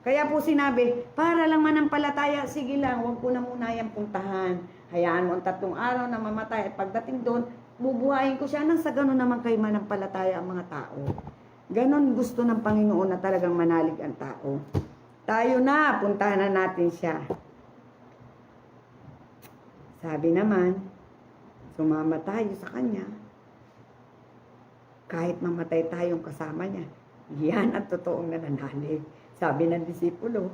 Kaya po sinabi, para lang manampalataya, sige lang, huwag ko na muna yung puntahan. Hayaan mo ang 3 araw na mamatay at pagdating doon, bubuhayin ko siya nang sa gano'n naman kayo manampalataya ang mga tao. Ganon gusto ng Panginoon na talagang manalig ang tao. Tayo na, puntahan na natin siya. Sabi naman, sumama tayo sa kanya. Kahit mamatay tayong kasama niya, yan ang totoong nananalig. Sabi ng disipulo,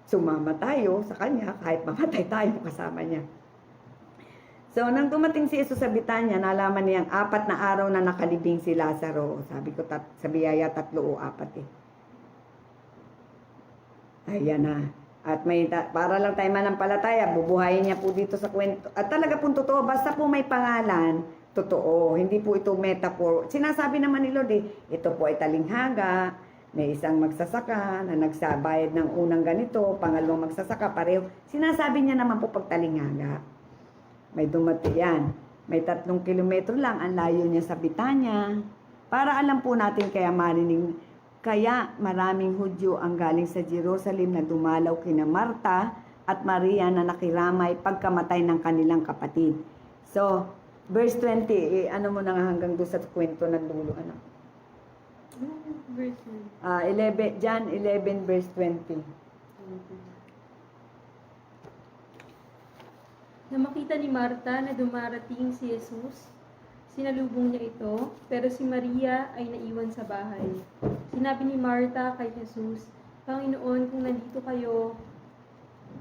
sumama tayo sa kanya kahit mamatay tayong kasama niya. So, nang dumating si Jesus sa Betania, nalaman niyang 4 na araw na nakalibing si Lazaro. Sabi ko, sa biyaya 3 o 4 eh. Ayan na. At para lang tayo manampalataya, bubuhayin niya po dito sa kwento. At talaga po totoo, basta po may pangalan, totoo. Hindi po ito metaphor. Sinasabi naman ni Lord ito po ay talinghaga. May isang magsasaka na nagsabayad ng unang ganito, pangalawang magsasaka, pareho. Sinasabi niya naman po pag talinghaga. May dumati yan. May 3 kilometro lang ang layo niya sa Betania. Para alam po natin kaya maraming Hudyo ang galing sa Jerusalem na dumalaw kina Marta at Maria na nakiramay pagkamatay ng kanilang kapatid. So, verse 20, ano mo na nga hanggang doon sa kwento ng dulo, Verse 11, John 11 verse 20. Na makita ni Marta na dumarating si Jesus, sinalubong niya ito, pero si Maria ay naiwan sa bahay. Sinabi ni Marta kay Jesus, Panginoon, kung nandito kayo,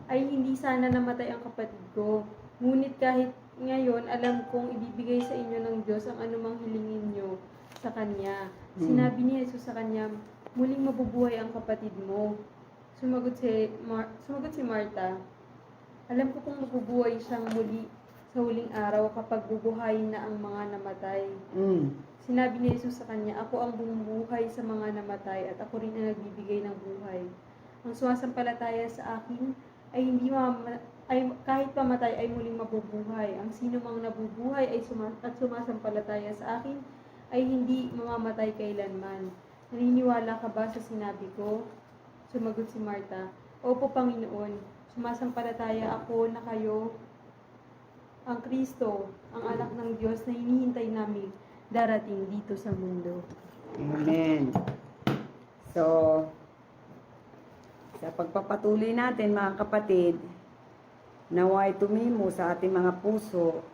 ay hindi sana namatay ang kapatid ko. Ngunit kahit ngayon, alam kong ibibigay sa inyo ng Diyos ang anumang hilingin nyo sa Kanya. Sinabi ni Jesus sa kanya, muling mabubuhay ang kapatid mo. Sumagot si Marta, alam ko kung mabubuhay siyang muli sa huling araw kapag bubuhayin na ang mga namatay. Sinabi ni Jesus sa kanya, ako ang bumubuhay sa mga namatay at ako rin ang nagbibigay ng buhay. Ang sumasampalataya sa akin ay kahit pamatay ay muling mabubuhay. Ang sino mang nabubuhay at sumasampalataya sa akin ay hindi mamamatay kailanman. Naniniwala ka ba sa sinabi ko? Sumagot si Marta, Opo, Panginoon, sumasampalataya ako na kayo ang Kristo, ang anak ng Diyos na hinihintay namin darating dito sa mundo. Amen. So, sa pagpapatuloy natin mga kapatid, naway tumimo sa ating mga puso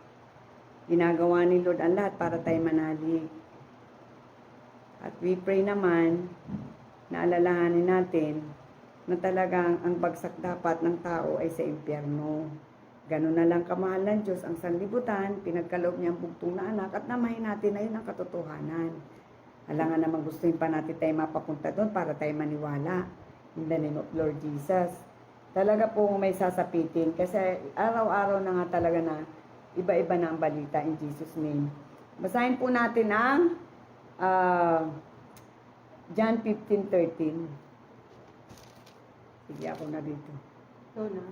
ginagawa ni Lord ang lahat para tayo manalig. At we pray naman na alalahanin natin na talagang ang bagsak dapat ng tao ay sa impyerno. Ganun na lang kamahal ng Diyos ang sanlibutan, pinagkaloob niya ang bugtong na anak at namahin natin na yun ang katotohanan. Alangan naman gustuhin pa natin tayo mapapunta doon para tayo maniwala. In the name of Lord Jesus. Talaga po may sasapitin kasi araw-araw na nga talaga na iba-iba na ang balita in Jesus' name. Basahin po natin ang John 15:13. Sige, ako na dito. Ikaw na.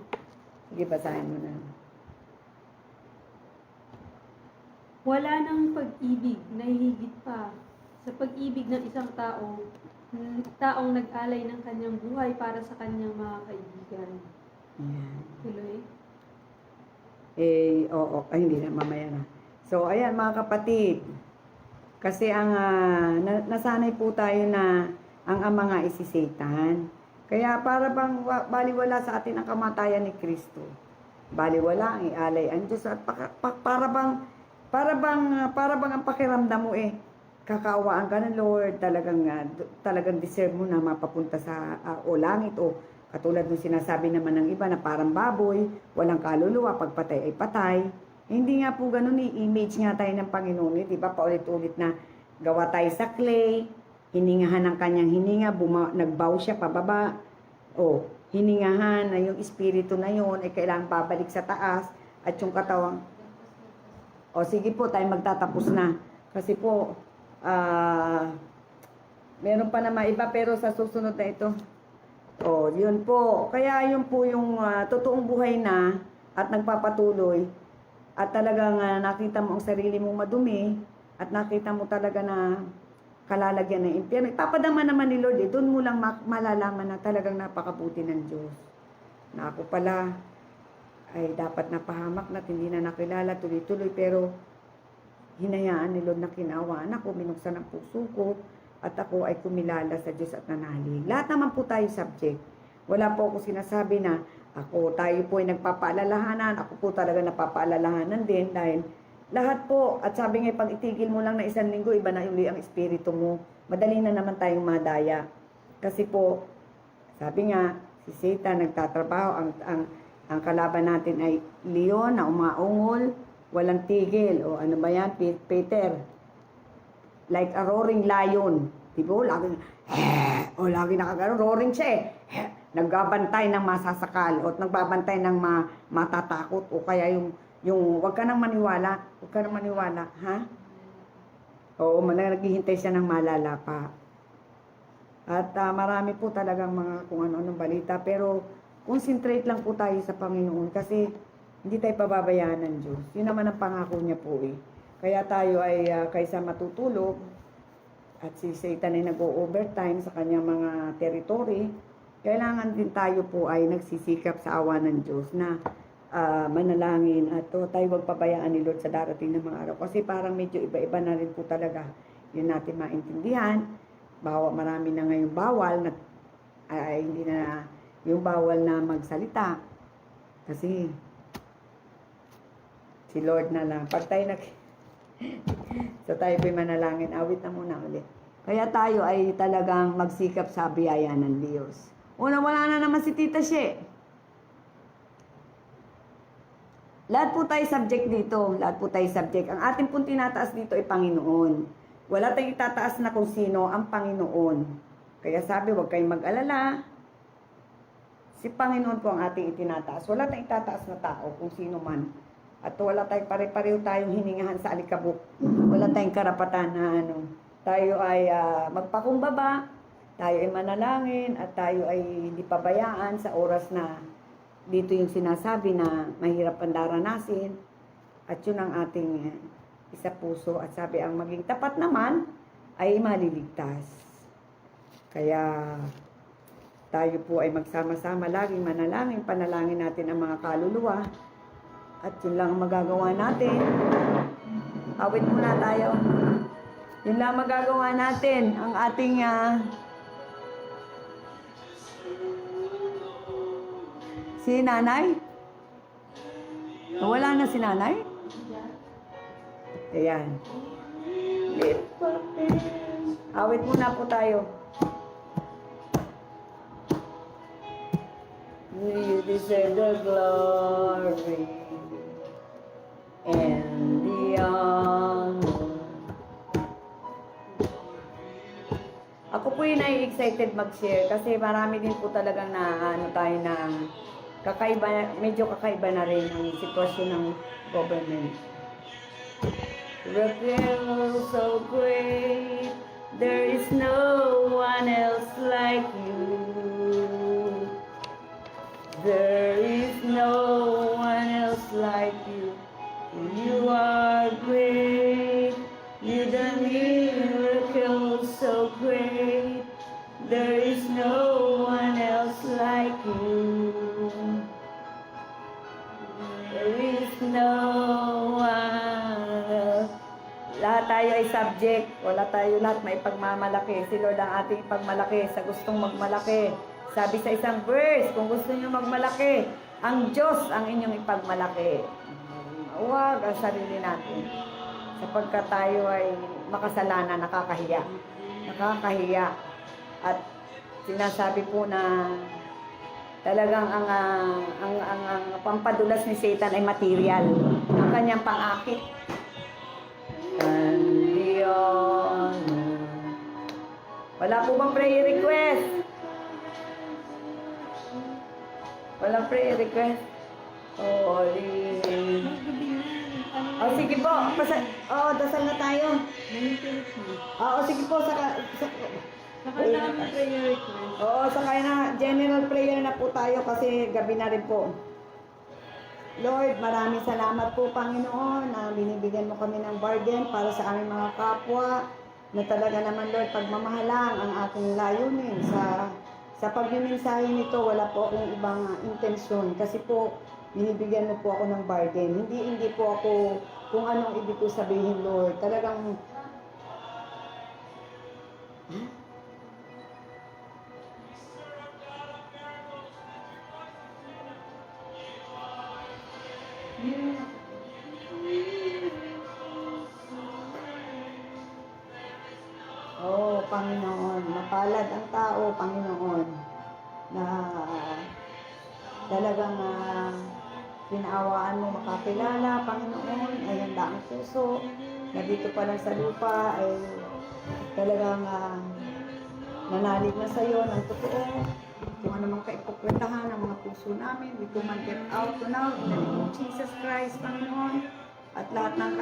Sige, basahin mo na. Wala nang pag-ibig na hihigit pa sa pag-ibig ng isang taong nag-alay ng kanyang buhay para sa kanyang mga kaibigan. Ayan. Tuloy. Oo, ay hindi na, mamaya na. So, ayan mga kapatid. Kasi ang nasanay po tayo na ang ama nga is si Satan. Kaya para bang baliwala sa atin ang kamatayan ni Kristo. Baliwala ang ialay ang Diyos at para bang ang pakiramdam mo kakaawaan ka ng Lord, talagang deserve mo na mapapunta sa o langit o katulad ng sinasabi naman ng iba na parang baboy, walang kaluluwa, pagpatay ay patay. Hindi nga po ganun, image nga tayo ng Panginoon, di ba? Paulit-ulit na gawa tayo sa clay, hiningahan ng kanyang hininga, nagbow siya pababa, o hiningahan na yung espiritu na yun ay kailangang babalik sa taas, at yung katawang, o sige po, tayo magtatapos na. Kasi po, meron pa naman iba, pero sa susunod na ito, o yun po. Kaya yun po yung totoong buhay na, at nagpapatuloy, at talagang nakita mo ang sarili mong madumi, at nakita mo talaga na kalalagyan ng impyerno. Ipapadama naman ni Lord, doon mo lang malalaman na talagang napakabuti ng Diyos. Na ako pala ay dapat napahamak na hindi na nakilala tuloy-tuloy, pero hinayaan ni Lord na kinawaan ako, minuksan ang puso ko, at ako ay kumilala sa Diyos at nanalig. Lahat naman po tayo subject. Wala po ako sinasabi na tayo po ay nagpapaalalahanan, ako po talaga napapaalalahanan din dahil lahat po, at sabi nga, pag itigil mo lang na 1 linggo, iba na uli ang espiritu mo. Madali na naman tayong madaya. Kasi po, sabi nga, si Satan nagtatrabaho, ang kalaban natin ay leon na umaungol, walang tigil. O ano ba yan, Peter? Like a roaring lion. Diba? Lagi nakagano, roaring siya Nagbabantay ng masasakal o nagbabantay ng matatakot o kaya yung wag ka nang maniwala, ha? Oo, naghihintay siya ng malalapa. At marami po talagang mga kung ano-anong balita, pero concentrate lang po tayo sa Panginoon kasi hindi tayo pababayaan ng Diyos. Yun naman ang pangako niya po Kaya tayo ay kaysa matutulog at si Satan ay nag-o-overtime sa kanyang mga territory, kailangan din tayo po ay nagsisikap sa awa ng Diyos na manalangin at tayo wag pabayaan ni Lord sa darating na mga araw. Kasi parang medyo iba-iba na rin po talaga yun natin maintindihan. Marami na ngayong bawal na hindi na yung bawal na magsalita. Kasi si Lord na lang. Pag tayo so tayo po'y manalangin. Awit na muna ulit. Kaya tayo ay talagang magsikap sa biyaya ng Diyos. Wala na naman si Tita She. Lahat po tayo subject dito. Lahat po tayo subject. Ang ating pong tinataas dito ay Panginoon. Wala tayong itataas na kung sino ang Panginoon. Kaya sabi, huwag kayong mag-alala. Si Panginoon po ang ating itinataas. Wala tayong itataas na tao kung sino man. At wala tayong pare-pareho tayong hiningahan sa alikabok. Wala tayong karapatan na tayo ay magpakumbaba, tayo ay manalangin, at tayo ay hindi pabayaan sa oras na dito yung sinasabi na mahirap ang daranasin. At yun ang ating isa puso. At sabi, ang maging tapat naman ay maliligtas. Kaya tayo po ay magsama-sama laging manalangin, panalangin natin ang mga kaluluwa. At yun lang ang magagawa natin. Awit muna tayo. Yun lang magagawa natin. Ang ating si nanay? Wala na si nanay? Ayan. Lift up hands. Awit muna po tayo. You deserve the glory and the honor. Ako po yun ay excited mag-share kasi marami din po talagang na ano tayo na kakaiba, medyo kakaiba na rin ang sitwasyon ng government. You're so great, there is no one else like you. There is no one else like you. You are great. You done miracles so great. There is no one else like you. There is no one else. Lahat tayo ay subject. Wala tayo lahat may pagmamalaki. Si Lord ang ating pagmalaki sa gustong magmalaki. Sabi sa isang verse, kung gusto niyo magmalaki, ang Diyos ang inyong ipagmalaki. Huwag ang sarili natin. Sapagkat tayo ay makasalanan, nakakahiya. Nakakahiya. At sinasabi po na talagang ang pampadulas ni Satan ay material. Ang kanyang pang-akit. And beyond. Wala po bang prayer request? Walang prayer request. Holy. Oh, sige po. Dasal na tayo. Sige po. Saka namin prayer request. Saka na. General prayer na po tayo kasi gabi na rin po. Lord, maraming salamat po, Panginoon, na binibigyan mo kami ng bargain para sa aming mga kapwa, na talaga naman, Lord, pagmamahalang ang aking layunin sa pagmimensahe nito. Wala po akong ibang intensyon kasi po binibigyan mo po ako ng bargain. Hindi po ako kung anong ibig ko sabihin, Lord. Talagang Panginoon, mapalad ang tao, Panginoon, na talagang pinaawaan mo makakilala, Panginoon, ay handa ang puso, na dito pa lang sa lupa, ay talagang nanalig na sa iyo ng totoo, kung ano mang kaipokwentahan ng mga puso namin, we command get out to now, in the name of Jesus Christ, Panginoon, at lahat ng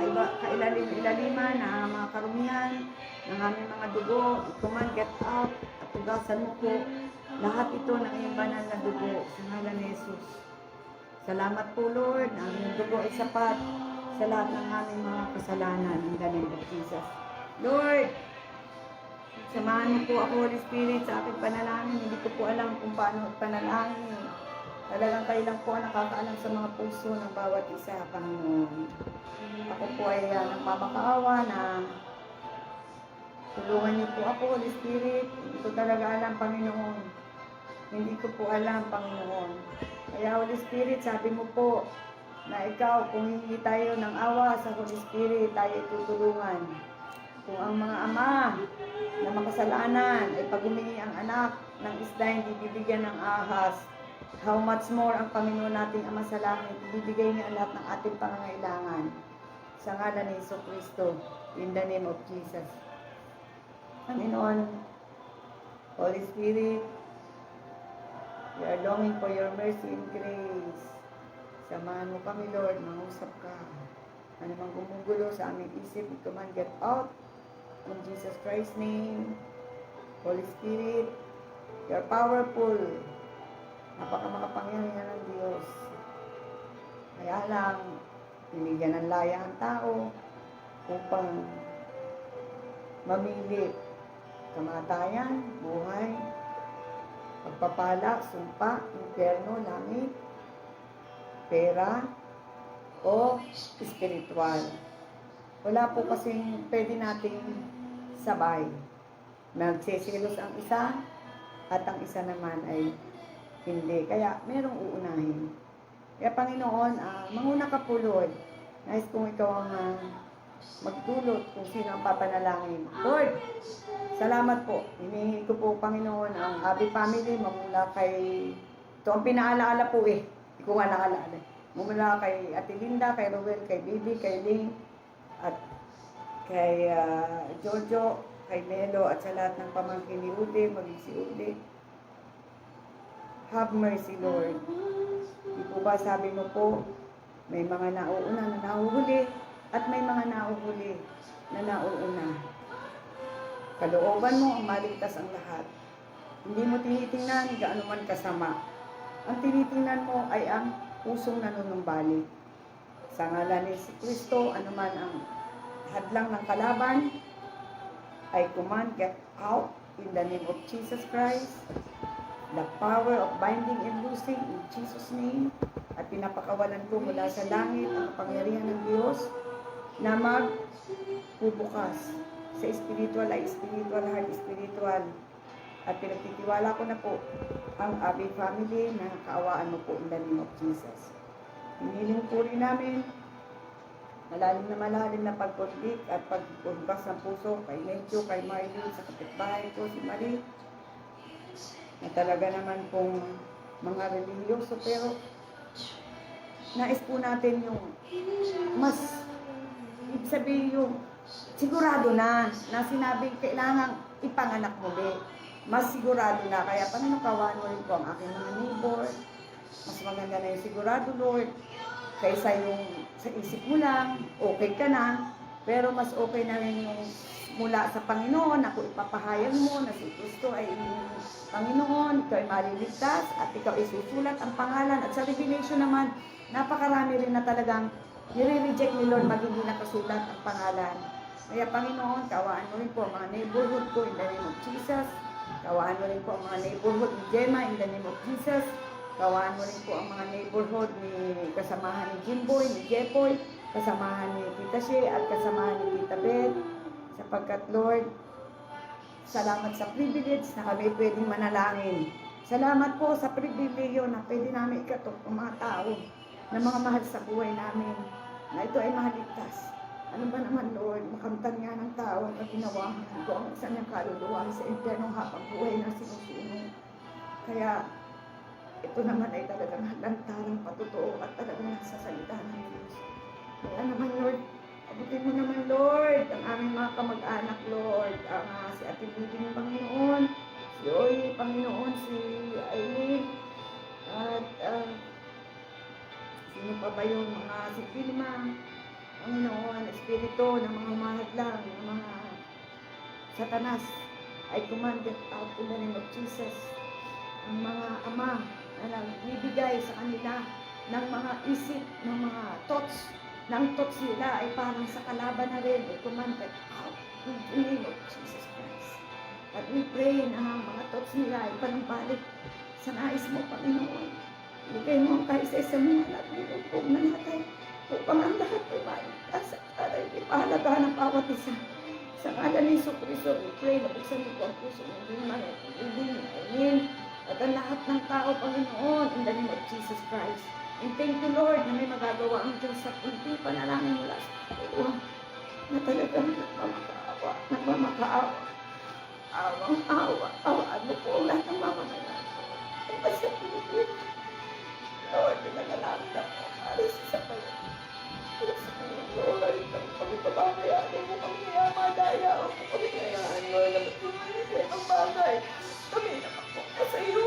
ilalim-ilaliman na mga karumihan ng aming mga dugo, command get out, at tugasan mo po lahat ito ng iyong banal na dugo sa ngalan ni Jesus. Salamat po, Lord, ang iyong dugo ay sapat sa lahat ng aming mga kasalanan in the name of Jesus. Lord, samahan mo po ako, Holy Spirit, sa aking panalangin. Hindi ko po alam kung paano panalangin. Talagang kayo lang po ang nakakaalam sa mga puso ng bawat isa, Panginoon. Ako po ay nagmamakaawa na tulungan niyo po ako, Holy Spirit. Hindi ko talaga alam, Panginoon. Hindi ko po alam, Panginoon. Kaya, Holy Spirit, sabi mo po na ikaw, kung hindi tayo ng awa sa Holy Spirit, tayo tutulungan. Kung ang mga ama na makasalanan ay pag humingi ang anak ng isda, hindi bibigyan ng ahas, how much more ang Panginoon nating Ama sa langit, ibibigay niya ang lahat ng ating pangangailangan. Sa ngalan ni Jesucristo, in the name of Jesus. Panginoon, Holy Spirit, we are longing for your mercy and grace. Samahan mo kami, Lord, mangusap ka. Ano mang gumugulo sa aming isip, we command get out. In Jesus Christ's name, Holy Spirit, you are powerful. Napakamakapangyarihan ng Diyos. Kaya lang, binigyan ng laya ang tao upang mamili kamatayan, buhay, pagpapala, sumpa, impyerno, langit, pera, o spiritual. Wala po kasing pwede nating sabay. Nagsisilos ang isa at ang isa naman ay hindi. Kaya merong uunahin. Kaya Panginoon, manguna ka po, Lord. Nais kong ikaw ang magdulot kung sino ang papanalangin. Lord, salamat po. Hinihingi ko po, Panginoon, ang Abi family mamula kay... Ito ang pinaalaala po eh. Hindi ko nga naalala. Mula kay Ate Linda, kay Rowel, kay Bibi, kay Ling, at kay Jojo, kay Melo, at sa lahat ng pamangkin ni Ude, maging si Ude. Have mercy, Lord. Di po ba sabi mo po, may mga nauuna na nahuhuli at may mga nauhuli na nauuna. Kalooban mo ang maligtas ang lahat. Hindi mo tinitingnan gaano man kasama. Ang tinitingnan mo ay ang pusong nanunumbalik. Sa ngalan ni Kristo, anuman ang hadlang ng kalaban, I command, get out in the name of Jesus Christ. The power of binding and loosing in Jesus' name. At pinapakawalan ko mula sa langit ang kapangyarihan ng Diyos na magbubukas sa spiritual ay spiritual, heart spiritual. At pinagtitiwala ko na po ang Abi family na kaawaan mo po in the name of Jesus. Hiniling po rin namin malalim na pagpundik at pagbukas ng puso kay Medyo, kay Marlene, sa kapitbahay ko, si Marie, na talaga naman pong mga religyoso, pero nais po natin yung mas, ibig sabihin yung sigurado na sinabi kailangan ipanganak mo be. Mas sigurado na, kaya Panginoon, kawan mo rin po ang aking mga neighbor. Mas maganda na yung sigurado, Lord, kaysa yung sa isip mo lang, okay ka na, pero mas okay na rin yung mula sa Panginoon, ako ipapahayag mo na si Kristo ay Panginoon, ikaw ay maliligtas, at ikaw ay susulat ang pangalan. At sa Revelation naman, napakarami rin na talagang nire-reject ni Lord mag hindi nakasulat ang pangalan. Kaya Panginoon, kawaan mo rin po ang mga neighborhood ko in the name of Jesus. Kawaan mo rin po ang mga neighborhood ni Gemma in the name of Jesus. Kawaan mo rin po ang mga neighborhood ni kasamahan ni Jimboy, ni Jepoy, kasamahan ni Tita Shea at kasamahan ni Tita Beth. Sapagkat Lord, salamat sa privilege na kami pwedeng manalangin. Salamat po sa pribileyo na pwede namin ikatok ang mga tao na mga mahal sa buhay namin, na ito ay mahaligtas. Ano ba naman, Lord, makamtan nga ng tao na ginawahan ko ang isa niyang kaluluwa sa impernong habang buhay na sinusunog. Kaya, ito naman ay talagang lantarang patotoo at talagang nasa salita ng Diyos. Kaya naman, Lord, abutin mo naman, Lord, ang aming mga kamag-anak, Lord, ang si Ate Bibi ng Panginoon, si Oy, Panginoon, si Aileen, at sino pa ba yung mga si Vilma, Panginoon, Espiritu ng mga mahadlang, ng mga Satanas, I commanded out in the name of Jesus. Ang mga ama na nagbibigay sa kanila ng mga isip, ng mga thoughts, ng thoughts nila ay parang sa kalaban na rin, I commanded out in the name of Jesus Christ. At we pray na ang mga thoughts nila ay panumbalik sa nais mo, Panginoon. Ibigay mo ang kaisa-isa mga nagulong na natin upang ang lahat ay maligtas at aray ipahalagaan ng bawat isa. Sa ngalan ni Jesucristo, we pray na buksan mo po ang puso ng Vilma, Aileen, at ang lahat ng tao, Panginoon, in the name of Jesus Christ. And thank you, Lord, na may magagawa ang Diyos sa kunting panalangin mula sa Panginoon na talagang nagmamakaawa. Awaan mo po ang lahat ng mamamayan. Ang basta Pilipin. Lord, pinanalangin na po. Alis sa kayo. Alis sa kayo, Lord. Kami pabakayaan mo kami kaya madaya o kami kayaan, Lord, na matulungan sa ibang bagay. Kami naman po sa iyo.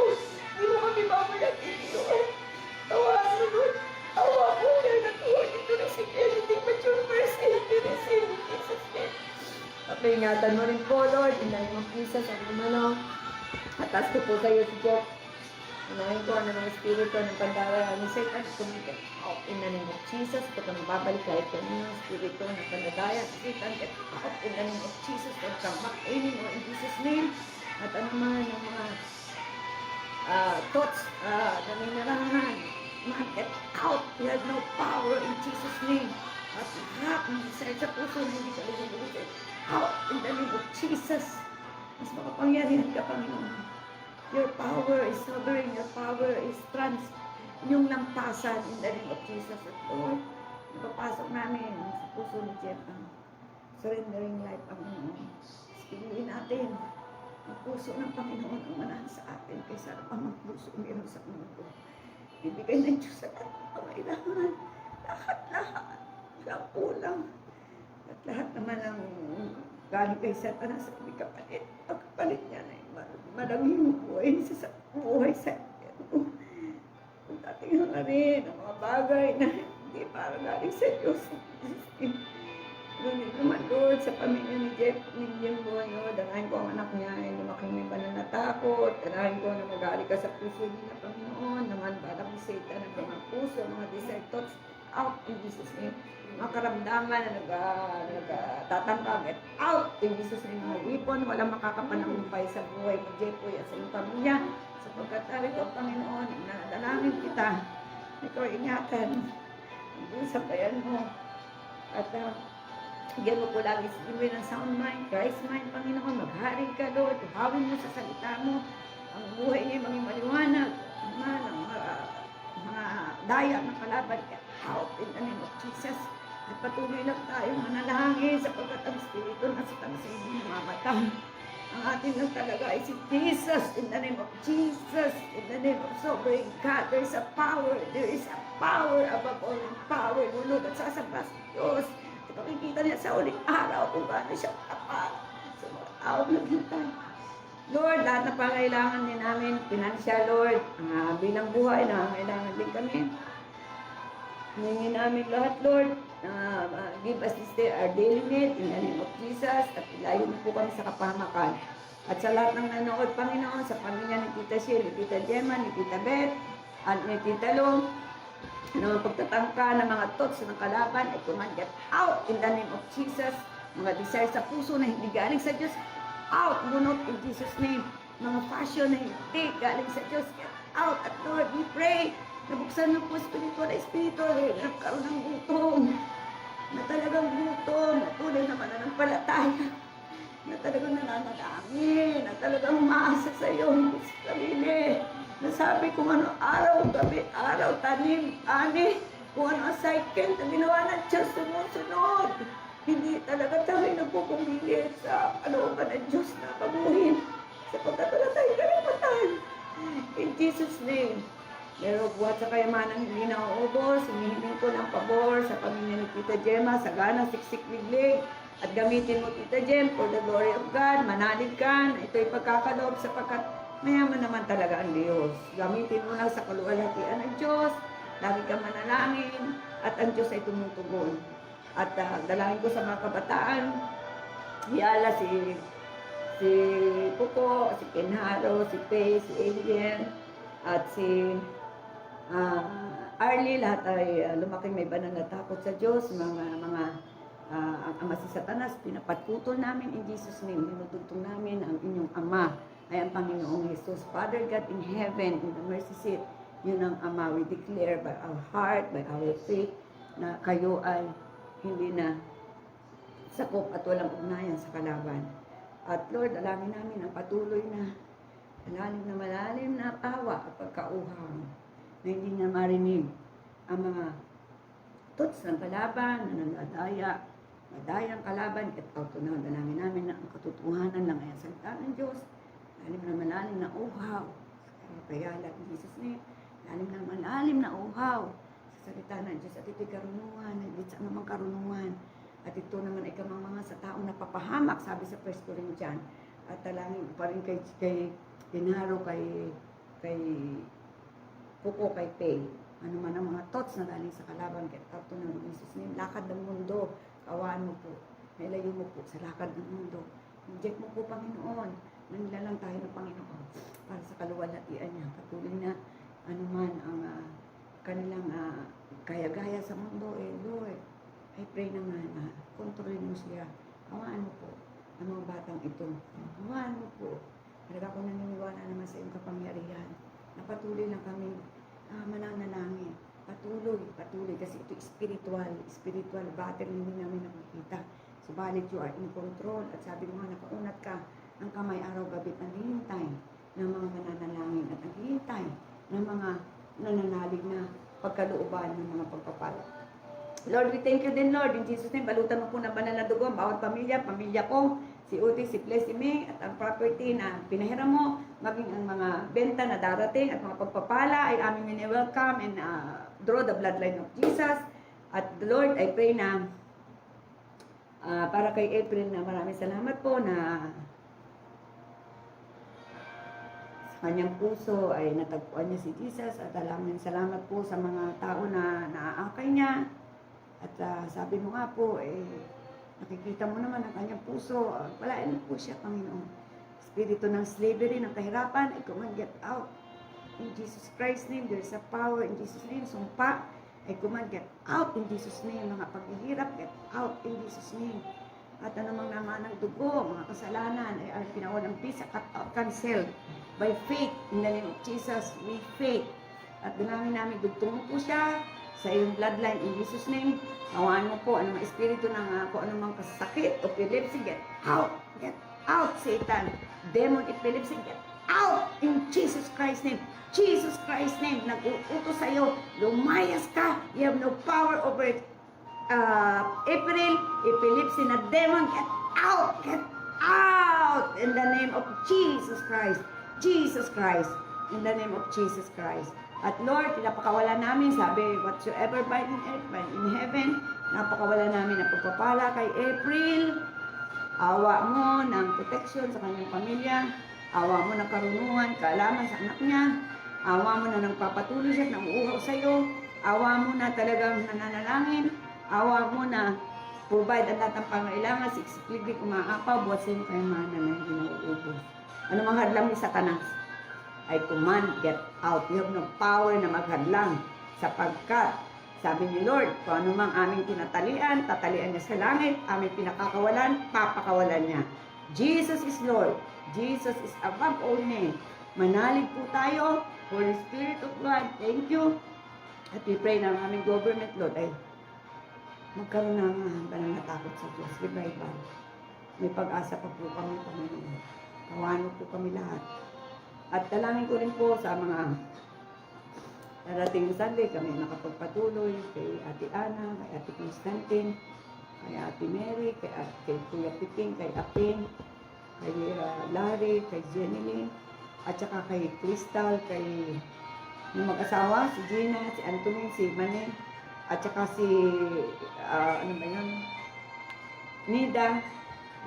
Hindi mo kami mamayagin, Lord. Tawaan mo, Lord. Awa po kaya natuwa dito na si Kennedy. But your mercy, we receive in Jesus' name. Ingatan mo rin po, Lord. In the name of Jesus, ang naman, atas ko po sa iyo si Jeff. Unahin ko ano ng Espiritu ng pandara ni Satan. Kumikat out in the name of Jesus. Ito kang babalik kahit kanina ng Espiritu ng pandagaya. Satan, get out in the name of Jesus. Huwag kang makainin mo in Jesus' name. At ano man ang mga thoughts na ninarahan. Get out. You have no power in Jesus' name. At lahat ng desire sa puso, hindi ka lululutin. Out in the name of Jesus. Mas makapangyarihan ka, Panginoon. Your power is sovereign. Your power is yung lampasan in the name of Jesus. At Lord, ipapasok namin sa puso ni Jeff ang surrendering life, Panginoon. Piliin natin ang puso ng Panginoon ang manahan sa atin kaysa ang puso meron sa mundo. Bibigay ng Diyos sa lahat ng pangailangan. Lahat. Walang kulang. At lahat naman ang galing kay Satanas sa kapalit. Ang kapalit niya na malaging buhay sa impyerno. Kung tatingnan na rin ang mga bagay na hindi para galing sa Diyos. Ngunit naman, Lord, sa pamilya ni Jeff, ni Jimbo, danahin ko ang anak niya ay lumaking may pananatakot. Danahin ko na mag-aali ka sa puso niya, Panginoon. Naman balak ni Satan ang mga puso, mga desire thoughts out in Jesus' name. Mga karamdaman na nagtatangkang get out in Jesus' name. Mga weapon, walang makakapanagumpay sa buhay ni Jeff at sa iyong pamilya. Sapagkat tayo ko, Panginoon, nadalangin kita. Ikaw ingatan ang sabayan mo. At bigyan mo po lagi sa iwi ng sound mind, Christ mind, Panginoon. Maghari ka, Lord. Tuhawin mo sa salita mo. Ang buhay niya maging maliwanag. Ang mga daya ng kalaban. Get out in the name of Jesus. At patuloy lang tayo manalangin sapagkat ang Espiritu na sa hindi mamatay. Ang ating lang talaga ay si Jesus. In the name of Jesus. In the name of sovereign God. There is a power. There is a power above all power. Lulod at sasabas Diyos. Pakikita niya sa uling araw kung paano siya kapal sa mga tao naghintay. Lord, lahat na pangailangan din namin, financial, Lord, bilang buhay na kailangan din kami. Hingin namin lahat, Lord, give us this day our daily need in the name of Jesus at ilayo mo po kami sa kapahamakan. At sa lahat ng nanood, Panginoon, sa pamilya ni Tita Shil, ni Tita Gemma, ni Tita Beth, at ni Tita Long, ang pagtatangka ng mga thoughts ng kalaban ay command get out in the name of Jesus. Mga desire sa puso na hindi galing sa Diyos, out, bunot in Jesus' name. Mga passion na hindi galing sa Diyos, get out. At Lord, we pray, nabuksan mo po spiritual, nagkaroon ng gutom, na talagang gutom, na tunay na mananampalataya, na talagang nananalangin, na talagang umaasa sa iyo, hindi sa sarili. Nasabi kung ano araw, gabi, araw, tanim, ani, kung ano ang cycle na ginawa ng Diyos, sumusunod. Hindi talaga tayo nagpupumilit sa kalooban ng Diyos na baguhin. Sapagkat wala tayo karapatan. In Jesus' name, meron buhat sa kayamanang hindi nauubos, hinihiling ko ng pabor sa pamilya ni Tita Gemma, sa gana, siksik, liglig, at gamitin mo Tita Gem for the glory of God, manalig ka, ito'y pagkakaloob sapagkat mayaman naman talaga ang Diyos. Gamitin mo lang sa kaluwalhatian ng Diyos. Lagi kang manalangin. At ang Diyos ay tumutugon. At dalangin ko sa mga kabataan. Hiyala si Puko, si Kenharo, si Faye, si Alien, at si Arlie. Lahat ay lumaking may banal na takot sa Diyos. Ang ama si Satanas, pinapatputol namin in Jesus' name. Dinudugtong namin ang inyong ama ay ang Panginoong Jesus. Father God in heaven, in the mercy seat, yun ang Ama. We declare by our heart, by our faith, na kayo ay hindi na sakop at walang ugnayan sa kalaban. At Lord, alangin namin ang patuloy na malalim na awa at pagkauhang na hindi na marinig ang mga thoughts ng kalaban na madayang kalaban at autonomy. Dalangin namin na ang katotohanan lang ay ang salita ng Diyos. Malalim na uhaw sa kayalat ng Jesus name. Malalim na uhaw sa salita ng Diyos. At ito'y karunungan, naglit sa namang karunungan. At ito naman ay kamang sa taong napapahamak, sabi sa 1 Corinthians. At talangin pa rin kay Genaro, kay Puko, kay Pay. Ano man ang mga thoughts na galing sa kalaban, kaya tato ng Jesus name. Lakad ng mundo, kawaan mo po. Nailayo mo po sa lakad ng mundo. Inject mo po, Panginoon. Manila lang tayo ng Panginoon para sa kaluwalhatian niya. Patuloy na anuman ang kanilang kaya-gaya sa mundo. Lord, I pray naman na kontrolin mo siya. Hawaan mo po ang mga batang ito. Hawaan mo po. Talaga ko naniniwala naman sa iyong kapangyarihan. Na patuloy lang kami mananalangin. Patuloy. Kasi ito spiritual battle, hindi namin nakikita. Subalit you are in control. At sabi mo nga, nakaunat ka ang kamay araw-gabi, naghihintay ng mga mananalangin at naghihintay ng mga nananalig na pagkalooban ng mga pagpapala. Lord, we thank you din, Lord. In Jesus' name, balutan mo po ng banal na dugo ang bawat pamilya ko, si Uti, si Bless, si May, at ang property na pinahiram mo, maging ang mga benta na darating at mga pagpapala ay aming mini-welcome and draw the bloodline of Jesus. At Lord, I pray na para kay April na maraming salamat po na sa kanyang puso ay natagpuan niya si Jesus at maraming salamat po sa mga tao na naaakay niya. At sabi mo nga po, nakikita mo naman ang kanyang puso, walain mo po siya, Panginoon. Espiritu ng slavery, ng kahirapan, I command get out. In Jesus Christ's name, there is a power in Jesus' name. Sumpa, I command get out in Jesus' name. Mga paghihirap, get out in Jesus' name. At anumang naman ng dugo, mga kasalanan, ay pinawal ng peace, cut out, cancel. By faith, in the name of Jesus, we faith. At dalangin namin, dugtong mo po siya sa iyong bloodline in Jesus' name. Awaan mo po anong espiritu ng kung anumang kasakit, epilepsy, get out, Satan. Demon, epilepsy, get out in Jesus Christ's name. Jesus Christ's name, nag-uutos sa iyo, lumayas ka, you have no power over it. April, epilepsy na demon, get out in the name of Jesus Christ. Jesus Christ, in the name of Jesus Christ. At Lord, pinapakawalan namin, sabi, whatsoever bind in earth, bind in heaven, napakawalan namin ang pagpapala kay April. Awa mo ng protection sa kanyang pamilya. Awa mo ng karunungan, kaalaman sa anak niya. Awa mo na nang papatuloy siya, nang uuhaw sa iyo. Awa mo na talagang nananalangin. Awa mo na provide ang lahat ng pangailangan. Siksikliglig umaapaw, buhat sa iyo kayo mana na hindi nauubos. Ano mga hadlang ni Satanas? I command, get out. You have no power na maghadlang sapagkat sabi ni Lord, kung ano mang aming tinatalian, tatalian niya sa langit, aming pinakakawalan, papakawalan niya. Jesus is Lord. Jesus is above all name. Manalig po tayo, Holy Spirit of God, thank you. At we pray na ang aming government, Lord, ay magkaroon ng pananatakot sa Diyos. Revival. May pag-asa pa po kami, Panginoon. Kawan mo po kami lahat. At dalangin ko rin po sa mga darating Sunday, kami nakapagpatuloy kay Ate Ana, kay Ate Constantine, kay Ate Mary, kay Kuya Piping, kay Aping, kay Larry, kay Jeneline, at saka kay Crystal, kay yung mag-asawa, si Gina, si Antonin, si Mane, at saka si, ano ba yun, Nida,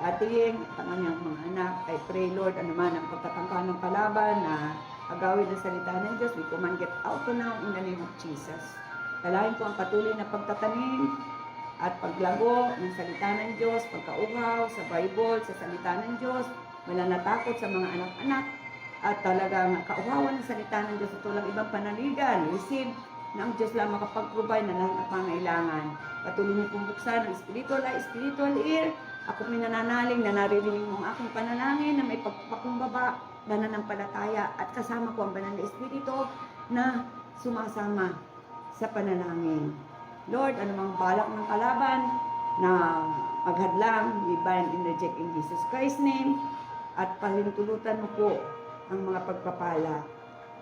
Ate Yeng, at ang kanyang mga anak. I pray, Lord, ano man ang pagtatangka ng kalaban na agawin ng salita ng Diyos, we command get out now in the name of Jesus. Dalahin ko ang patuloy na pagtatanim at paglago ng salita ng Diyos, pagkauhaw sa Bible, sa salita ng Diyos, wala natakot sa mga anak-anak, at talagang kauhawan ng salita ng Diyos at walang ibang panaligan. Receive na ang Diyos lang makapag-provide na lahat ng pangailangan. Patuloy niyo pong buksan ng spiritual eye, spiritual ear. Ako may nananalig na naririnig mo ang aking panalangin na may pagpapakumbaba, pananampalataya at kasama ko ang banal na espiritu na sumasama sa panalangin. Lord, anumang balak ng kalaban na maghadlang, we bind and reject in Jesus Christ's name at pahintulutan mo po ang mga pagpapala.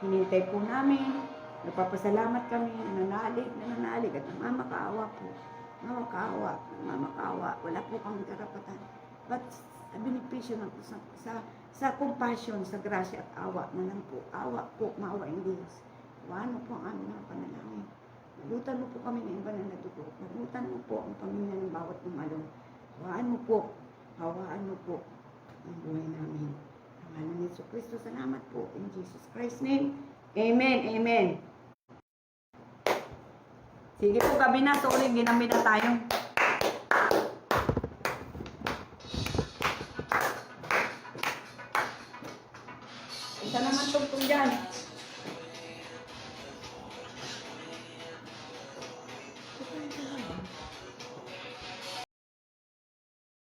Hinintay po namin, nagpapasalamat kami, nananalig at namamakaawa po. Mamakaawa. Wala po kami karapatan. But sa benepisyo ng sa compassion, sa grasya at awa na lang po. Awa po, maawa ang Diyos. Huwaan mo po ang aming mga panalangin. Malutan mo po kami ng iba na natuto. Malutan mo po ang pamilya ng bawat pumalong. Huwaan mo po, hawaan mo po ang buhay namin. Ang ngalan ni Yesu Cristo, salamat po. In Jesus Christ's name, Amen, Amen. Sige po, gabi na. Sorry, ginamit na tayo. Isa naman tungtong dyan.